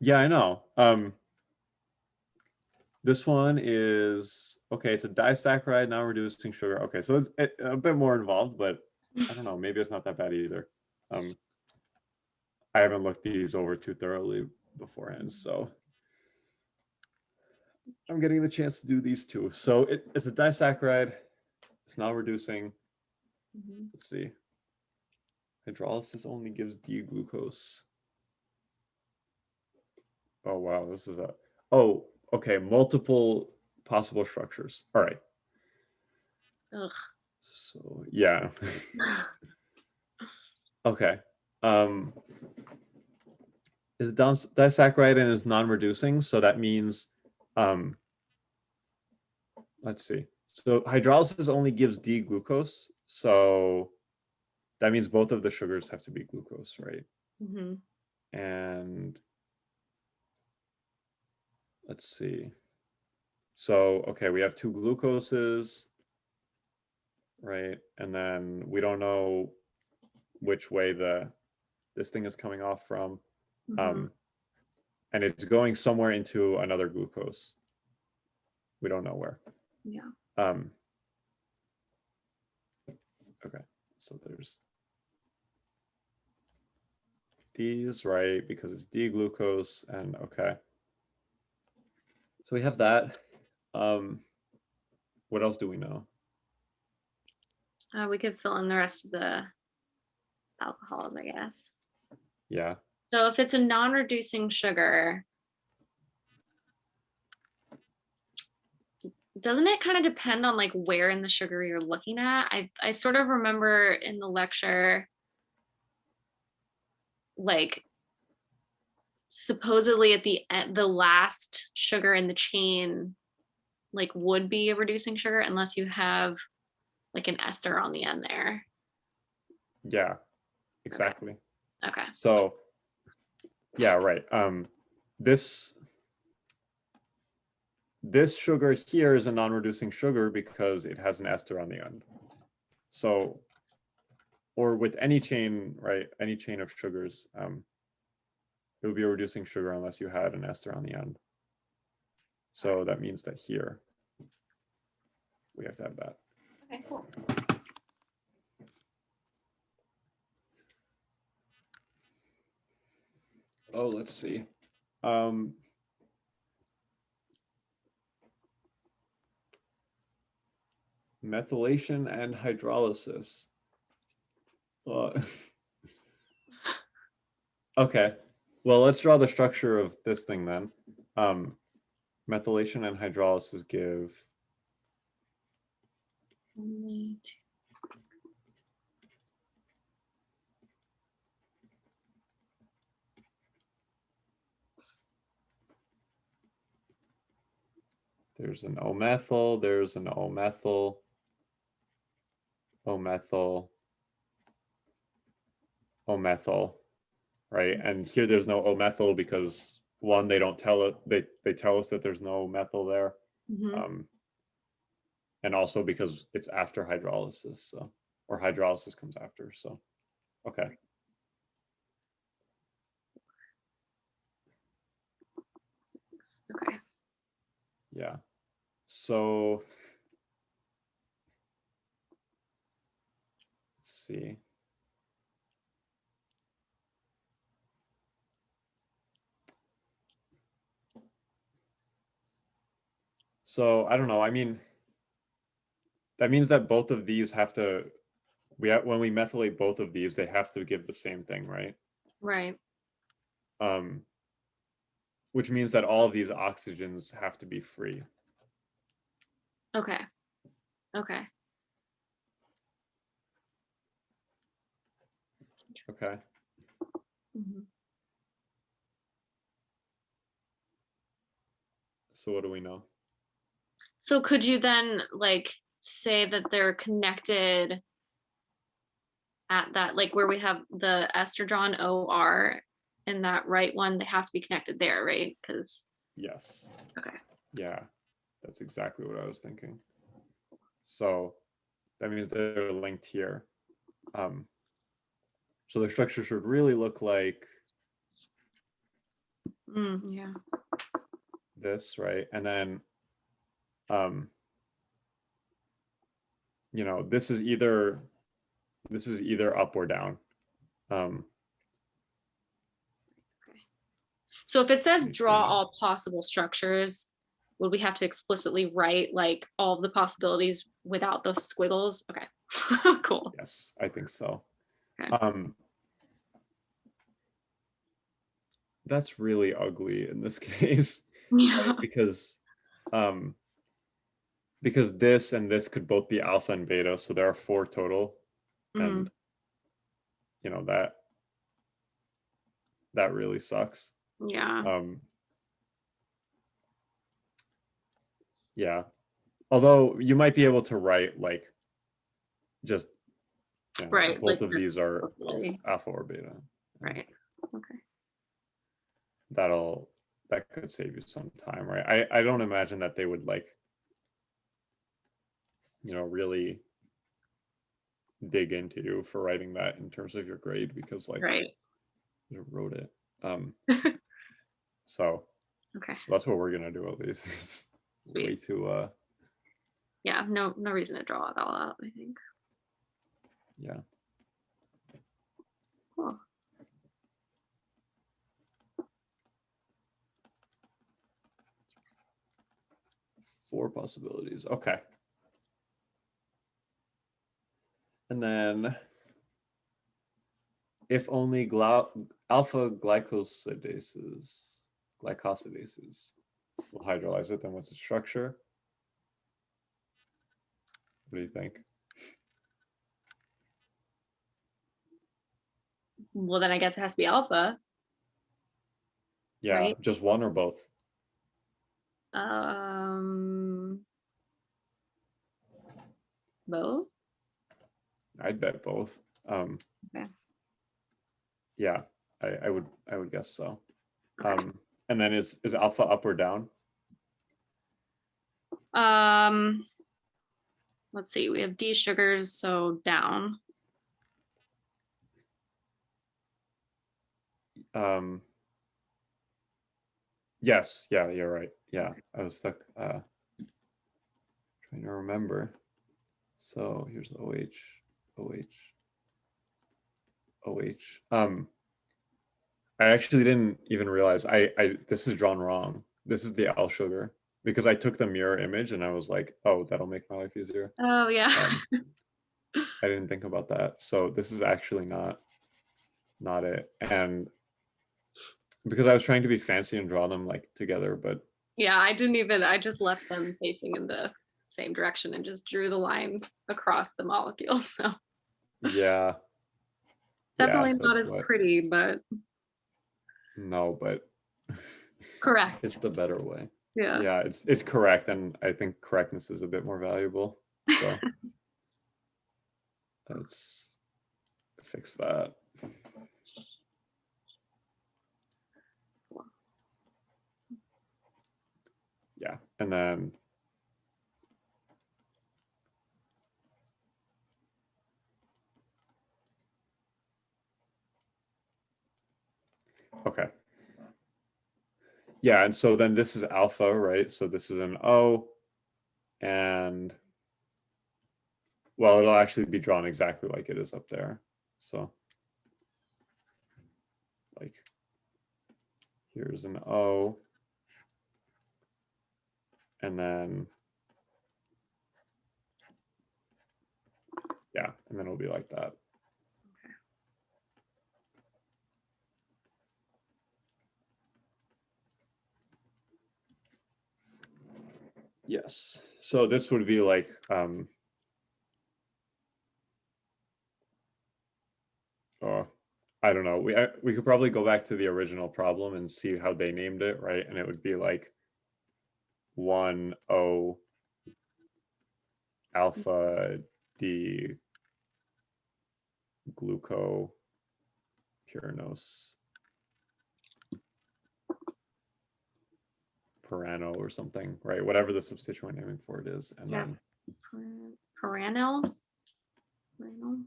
Yeah, I know. This one is, okay, it's a disaccharide, now reducing sugar. Okay, so it's a bit more involved, but I don't know, maybe it's not that bad either. I haven't looked these over too thoroughly beforehand, so I'm getting the chance to do these two. So it's a disaccharide, it's now reducing. Let's see. Hydrolysis only gives D-glucose. Oh, wow, this is a, oh, okay, multiple possible structures. All right. Ugh. So, yeah. Okay. Is it disaccharide and is non-reducing, so that means, let's see. So hydrolysis only gives D-glucose, so that means both of the sugars have to be glucose, right? And let's see. So, okay, we have two glucoses, right? And then we don't know which way this thing is coming off from. And it's going somewhere into another glucose. We don't know where. Yeah. Okay, so there's these, right? Because it's D-glucose, and okay. So we have that. What else do we know? We could fill in the rest of the alcohols, I guess. Yeah. So if it's a non-reducing sugar, doesn't it kind of depend on like where in the sugar you're looking at? I sort of remember in the lecture, like supposedly at the last sugar in the chain, like would be a reducing sugar unless you have like an ester on the end there. Yeah, exactly. Okay. So, yeah, right. This sugar here is a non-reducing sugar because it has an ester on the end. So, or with any chain, right? Any chain of sugars, it would be a reducing sugar unless you had an ester on the end. So that means that here we have to have that. Okay, cool. Oh, let's see. Methylation and hydrolysis. Okay, well, let's draw the structure of this thing then. Methylation and hydrolysis give there's an O-methyl, there's an O-methyl, O-methyl, O-methyl, right? And here there's no O-methyl because one, they don't tell it, they tell us that there's no methyl there. Mhm. And also because it's after hydrolysis, so, or hydrolysis comes after, so, okay. Okay. Yeah, so let's see. So I don't know, I mean, that means that both of these have to, when we methylate both of these, they have to give the same thing, right? Right. Which means that all of these oxygens have to be free. Okay. Okay. Okay. Mhm. So what do we know? So could you then like say that they're connected at that, like where we have the estrogen OR and that right one, they have to be connected there, right? Because Yes. okay. Yeah, that's exactly what I was thinking. So that means they're linked here. So their structure should really look like Yeah. this, right? And then, you know, this is either up or down. So if it says Let me draw see. all possible structures, would we have to explicitly write like all of the possibilities without those squiggles? Okay. Cool. Yes, I think so. Okay. That's really ugly in this case, Yeah. right? Because this and this could both be alpha and beta, so there are 4 total, and you know that really sucks. Yeah. Yeah. Although you might be able to write like just, you know, Right. both Like of this these are of possibility. alpha or beta. Right. Okay. That could save you some time, right? I don't imagine that they would like, you know, really dig into you for writing that in terms of your grade because like Right. you wrote it. So Okay. that's what we're gonna do at least. It's way Sweet. too Yeah. No reason to draw it all out, I think. yeah. Cool. Four possibilities. Okay. And then if only alpha glycosidases will hydrolyze it, then what's its structure? What do you think? Well, then I guess it has to be alpha. Yeah, Right. just one or both? Both. I'd bet both. Okay. Yeah, I would guess so. Okay. And then is alpha up or down? Let's see. We have D sugars, so down. Yes. Yeah, you're right. Yeah, I was stuck trying to remember. So here's OH, OH, OH. I actually didn't even realize this is drawn wrong. This is the L sugar because I took the mirror image and I was like, oh, that'll make my life easier. Oh yeah. I didn't think about that. So this is actually not it. And because I was trying to be fancy and draw them like together, but yeah, I just left them facing in the same direction and just drew the line across the molecule. So yeah. definitely not that's as pretty, but no, but correct. it's the better way. Yeah. Yeah, it's correct, and I think correctness is a bit more valuable. So let's fix that. yeah, and then okay. Yeah, and so then this is alpha, right? So this is an O, and well, it'll actually be drawn exactly like it is up there. So like here's an O, and then yeah, and then it'll be like that. Yes. So this would be like oh, I don't know. We could probably go back to the original problem and see how they named it, right? And it would be like 1O alpha D glucopyranose Pirano or something, right? Whatever the substituent naming for it is, and Yeah. then Perennial. Perennial.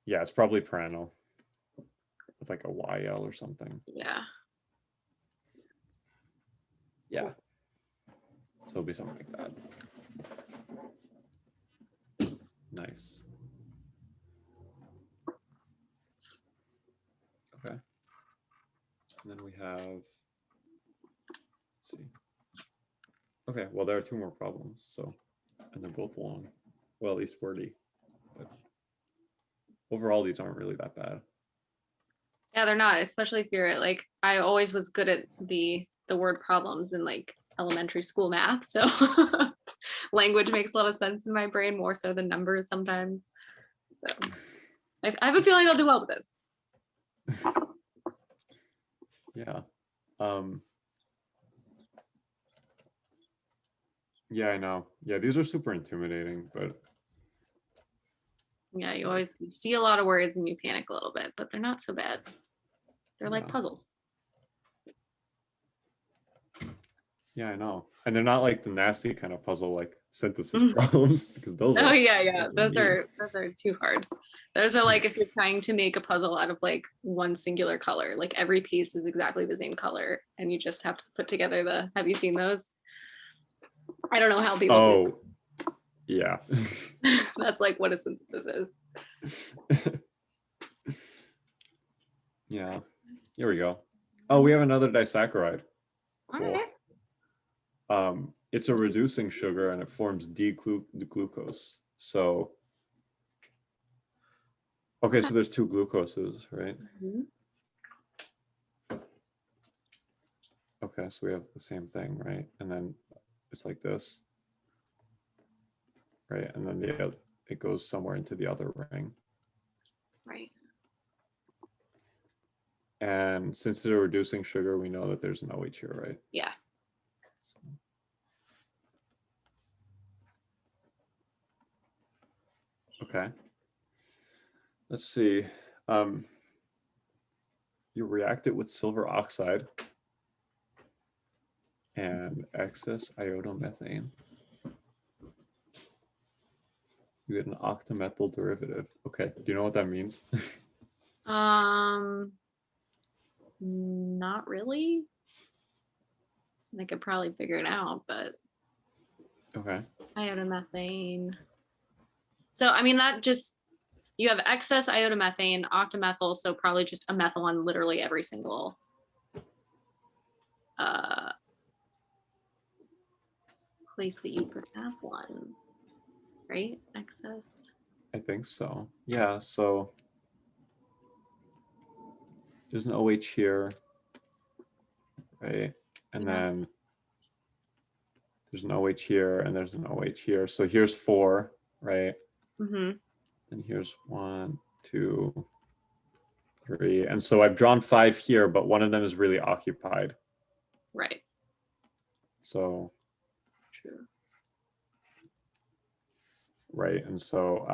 yeah, it's probably Pirano with like a YL or something. Yeah. Yeah. So it'll be something like that. Nice. Okay. And then we have, let's see. Okay, well, there are 2 more problems, so, and they're both long. Well, at least wordy. But overall, these aren't really that bad. Yeah, they're not, especially if you're like, I always was good at the word problems in like elementary school math. So language makes a lot of sense in my brain, more so than numbers sometimes. So I have a feeling I'll do well with this. Yeah. Yeah, I know. Yeah, these are super intimidating, but Yeah, you always see a lot of words and you panic a little bit, but they're not so bad. They're like Yeah. puzzles. yeah, I know. And they're not like the nasty kind of puzzle like synthesis problems, because those Oh are yeah. those Those mean. are too hard. Those are like if you're trying to make a puzzle out of like one singular color, like every piece is exactly the same color, and you just have to put together the. Have you seen those? I don't know how people Oh, yeah. do. That's like what a synthesis is. Yeah. Here we go. Oh, we have another disaccharide. Cool. Alright. It's a reducing sugar and it forms D-glucose. So, okay, so there's 2 glucoses, right? Mhm. Okay, so we have the same thing, right? And then it's like this, right? And then it goes somewhere into the other ring. Right. And since it's a reducing sugar, we know that there's an OH here, right? Yeah. So, okay. Let's see. You react it with silver oxide and excess iodomethane. You get an octamethyl derivative. Okay. Do you know what that means? Not really. I could probably figure it out, but Okay. iodomethane. So I mean that just you have excess iodomethane, octamethyl, so probably just a methyl on literally every single place that you could have one, right? Excess. I think so. Yeah, so there's an OH here, right? And Yeah. then there's an OH here and there's an OH here. So here's 4, right? Mm-hmm. And here's 1, 2, 3. And so I've drawn 5 here, but one of them is really occupied. Right. So, True. right. And so,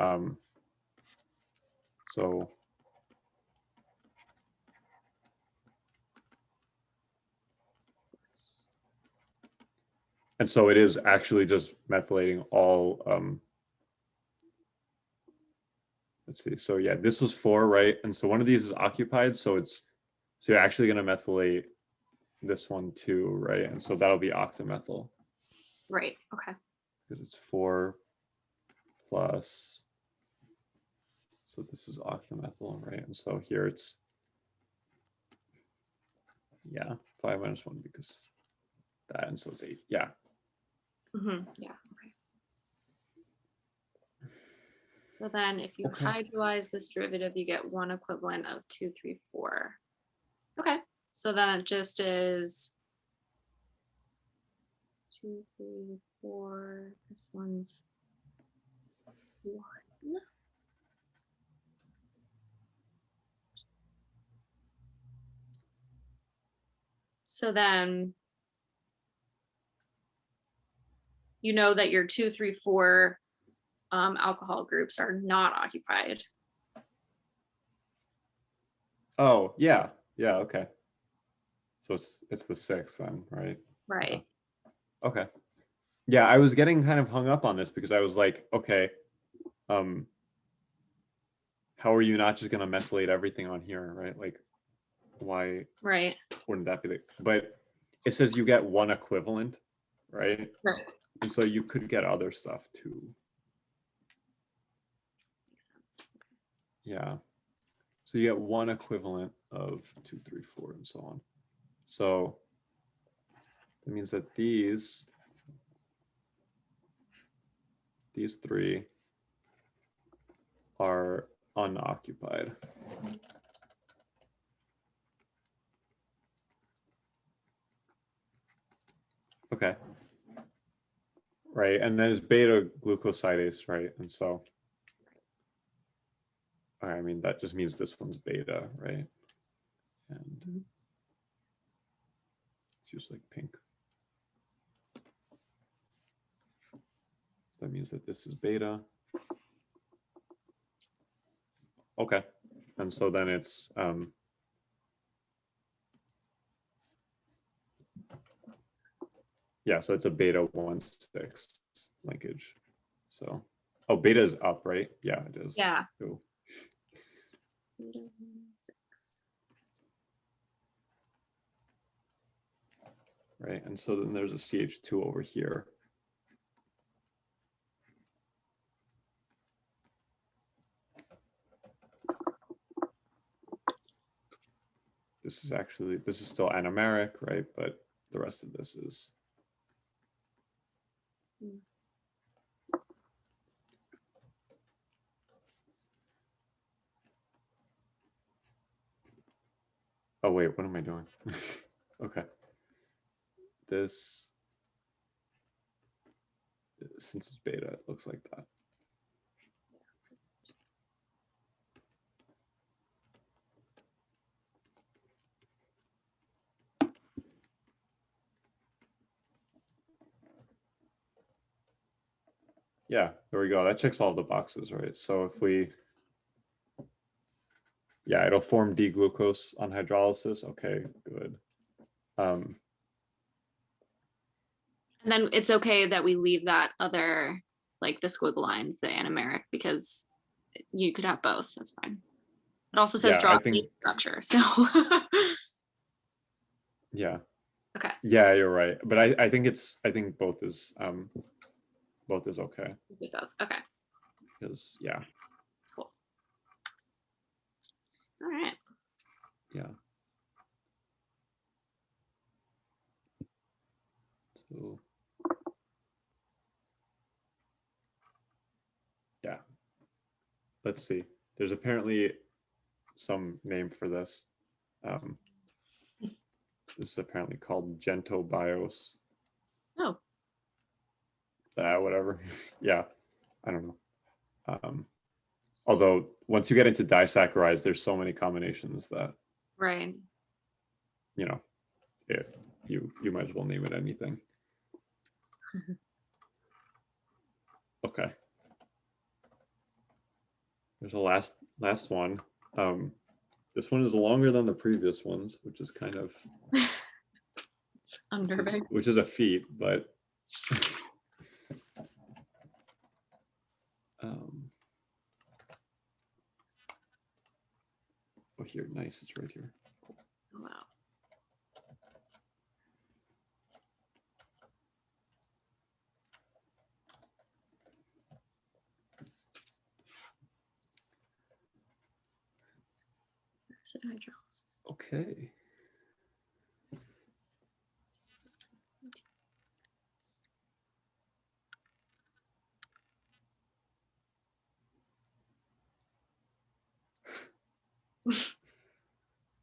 so And so it is actually just methylating all, let's see. So yeah, this was 4, right? And so one of these is occupied. So you're actually going to methylate this one too, right? And so that'll be octamethyl. Right. Okay. Because it's 4 plus, so this is octamethyl, right? And so here it's, yeah, 5 minus 1 because that, and so it's 8. Yeah. Yeah. Okay. So then if you Okay. hydrolyze this derivative, you get 1 equivalent of 2, 3, 4. Okay. So then it just is 2, 3, 4. This one's 1. So then you know that your 2, 3, 4 alcohol groups are not occupied. Oh, yeah. Yeah, okay. So it's the 6 then, right? Right. Okay. Yeah, I was getting kind of hung up on this because I was like, okay, how are you not just going to methylate everything on here, right? Like, why Right. wouldn't that be the, but it says you get 1 equivalent, right? Right. And so you could get other stuff too. Makes sense. Yeah. So you get 1 equivalent of 2, 3, 4, and so on. So that means that these 3 are unoccupied. Okay. Right, and then it's beta glucosidase, right? And so, I mean, that just means this one's beta, right? And it's just like pink. So that means that this is beta. Okay, and so then it's, yeah, so it's a beta 1,6 linkage. So, oh, beta is up, right? Yeah, it is. Yeah. Cool. Beta 6. Right, and so then there's a CH2 over here. This is still anomeric, right? But the rest of this is. Oh wait, what am I doing? Okay. This, since it's beta, it looks like that. Yeah, there we go. That checks all the boxes, right? So if we, yeah, it'll form D-glucose on hydrolysis. Okay, good. And then it's okay that we leave that other, like the squiggle lines, the anomeric, because you could have both. That's fine. It also says Yeah, draw I think, structure. So yeah. okay. Yeah, you're right. But I think both is okay. We did both. Okay. Because yeah. Cool. All right. Yeah. So yeah. Let's see. There's apparently some name for this. This is apparently called gentobios. Oh. Whatever. Yeah. I don't know. Although once you get into disaccharides, there's so many combinations that, Right. you know, you might as well name it anything. Okay. There's a last one. This one is longer than the previous ones, which is kind of Unnerving. which is a feat, but Oh, here, nice, it's right here. Wow. Acid hydrolysis. Okay.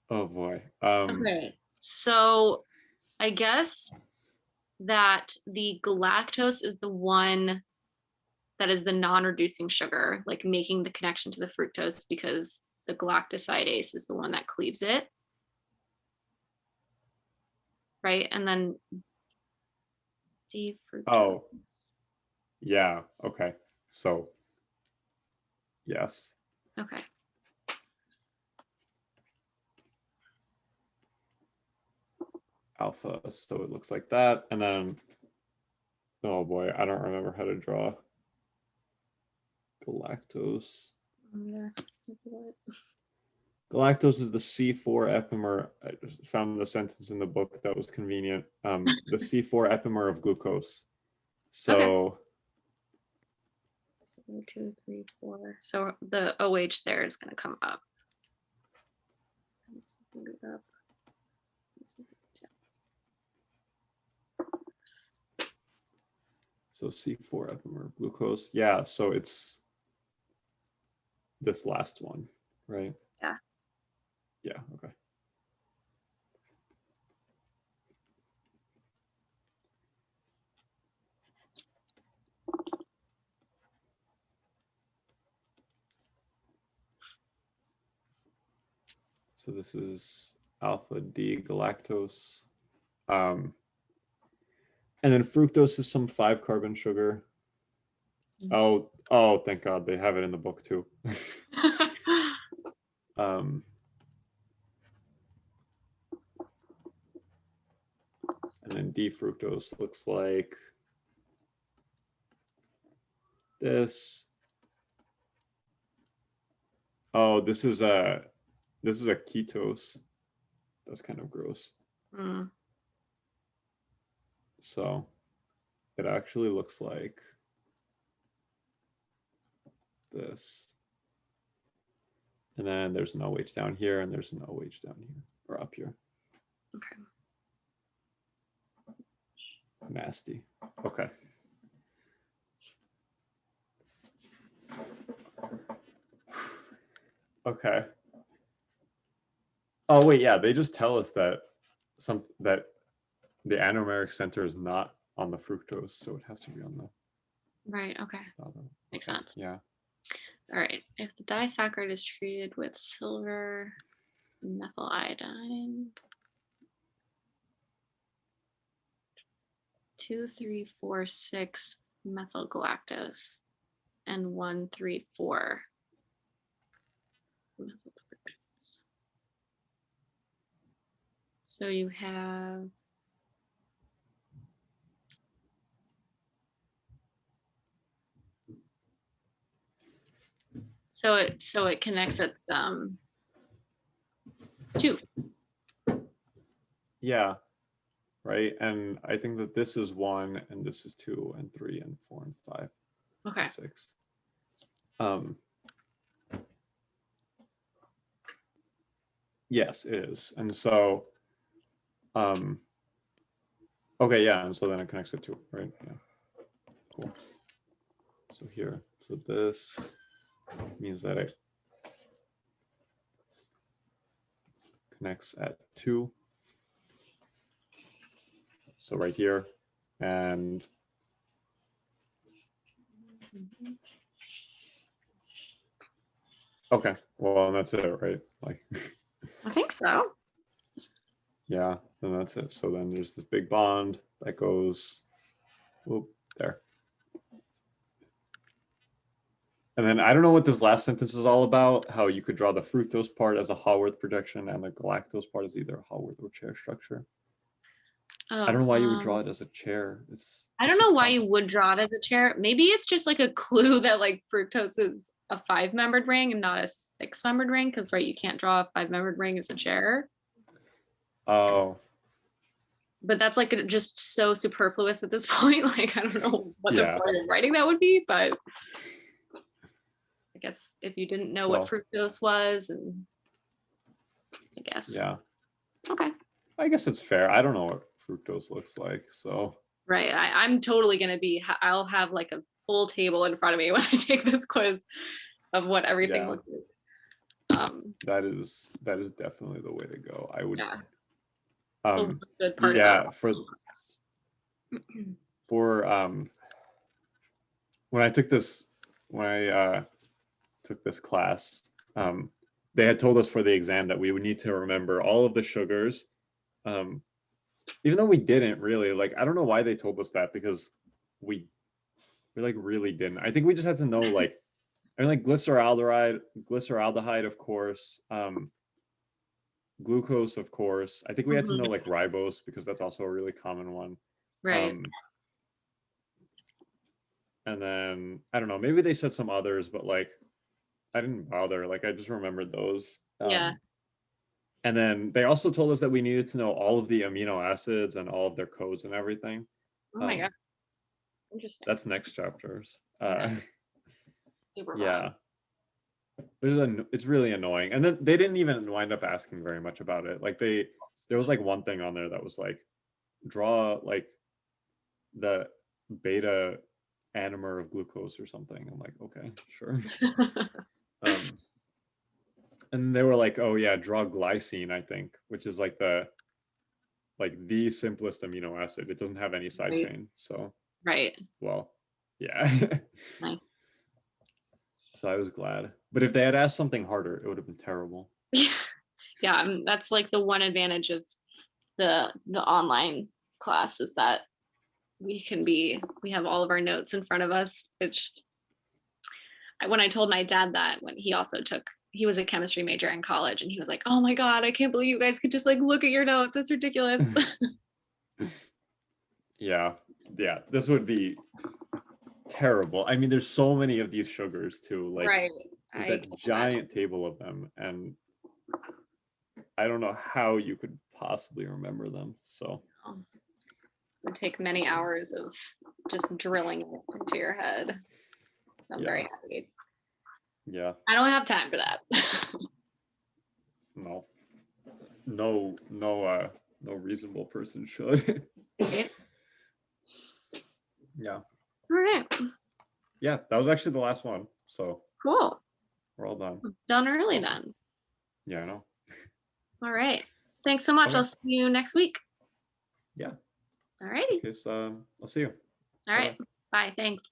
Oh boy. Okay, so I guess that the galactose is the one that is the non-reducing sugar, like making the connection to the fructose, because the galactosidase is the one that cleaves it. Right? And then D-fructose. Oh, yeah. Okay. So, yes. Okay. Alpha. So it looks like that. And then, oh boy, I don't remember how to draw galactose. Galactose is the C4 epimer. I just found the sentence in the book that was convenient. The C4 epimer of glucose. So, So 2, 3, 4. So the OH there is going to come up. This is going to be up. so C4 epimer of glucose. Yeah, so it's this last one, right? Yeah. Yeah, okay. So this is alpha D galactose. And then fructose is some 5-carbon sugar. Oh, thank God, they have it in the book too. And then D-fructose looks like this. Oh, this is a ketose. That's kind of gross. Mm. So it actually looks like this. And then there's an OH down here, and there's an OH down here, or up here. Okay. Nasty. Okay. Okay. Oh wait, yeah, they just tell us that that the anomeric center is not on the fructose, so it has to be on the Right. Okay. other. Makes sense. Yeah. All right. If the disaccharide is treated with silver methyl iodine, 2, 3, 4, 6 methyl galactose, and 1, 3, 4 methyl fructose. So you have so it connects at 2. Yeah. Right. And I think that this is 1, and this is 2, and 3, and 4, and 5. Okay. And 6. Yes, it is. And so, okay, yeah, and so then it connects it to, right? Yeah. Cool. So here, so this means that it connects at 2. So right here, and okay, well, and that's it, right? Like, I think so. yeah, and that's it. So then there's this big bond that goes, whoop, there. And then I don't know what this last sentence is all about, how you could draw the fructose part as a Haworth projection and the galactose part as either a Haworth or chair structure. Oh, I don't know why you would draw it as a chair. I it's don't know just why you common. would draw it as a chair. Maybe it's just like a clue that like fructose is a 5-membered ring and not a 6-membered ring. Because right, you can't draw a 5-membered ring as a chair. Oh, But that's like just so superfluous at this point. Like I don't know what the yeah. point of writing that would be, but I guess if you didn't know what Well, fructose was, and I guess yeah. okay. I guess it's fair. I don't know what fructose looks like, so Right. I'm totally gonna be. I'll have like a full table in front of me when I take this quiz of what everything yeah, looks like. that is definitely the way to go. I would. Yeah. It's the Um, good part yeah, about class. for when I took this class, they had told us for the exam that we would need to remember all of the sugars. Even though we didn't really, like, I don't know why they told us that, because we like really didn't. I think we just had to know, like, I mean, like glyceraldehyde, of course, glucose, of course. I think we had to know Mhm. like ribose, because that's also a really common one. Right. And then I don't know, maybe they said some others, but like I didn't bother. Like I just remembered those. Yeah. And then they also told us that we needed to know all of the amino acids and all of their codes and everything. Oh my god. Interesting. That's next chapters. Yeah. Super fun. Yeah. It's really annoying. And then they didn't even wind up asking very much about it. Like there was like one thing on there that was like, draw like the beta anomer of glucose or something. I'm like, okay, sure. And they were like, oh yeah, draw glycine, I think, which is like the simplest amino acid. It doesn't have any side Right. chain. So, Right. well, yeah. Nice. So I was glad. But if they had asked something harder, it would have been terrible. Yeah, that's like the one advantage of the online class is that we have all of our notes in front of us, which when I told my dad that, when he was a chemistry major in college, and he was like, oh my god, I can't believe you guys could just like look at your notes, that's ridiculous. Yeah, this would be terrible. I mean, there's so many of these sugars too, like right. there's that giant table of them, and I don't know how you could possibly remember them. So it would take many hours of just drilling it into your head. So I'm very happy. Yeah. I don't have time for that. No reasonable person should. Okay. Yeah. All right. Yeah, that was actually the last one. So Cool. we're all done. Done early Awesome. then. Yeah, I know. All right. Thanks so much. Okay. I'll see you next week. Yeah. All righty. Okay, so I'll see you. All right. Bye. Thanks.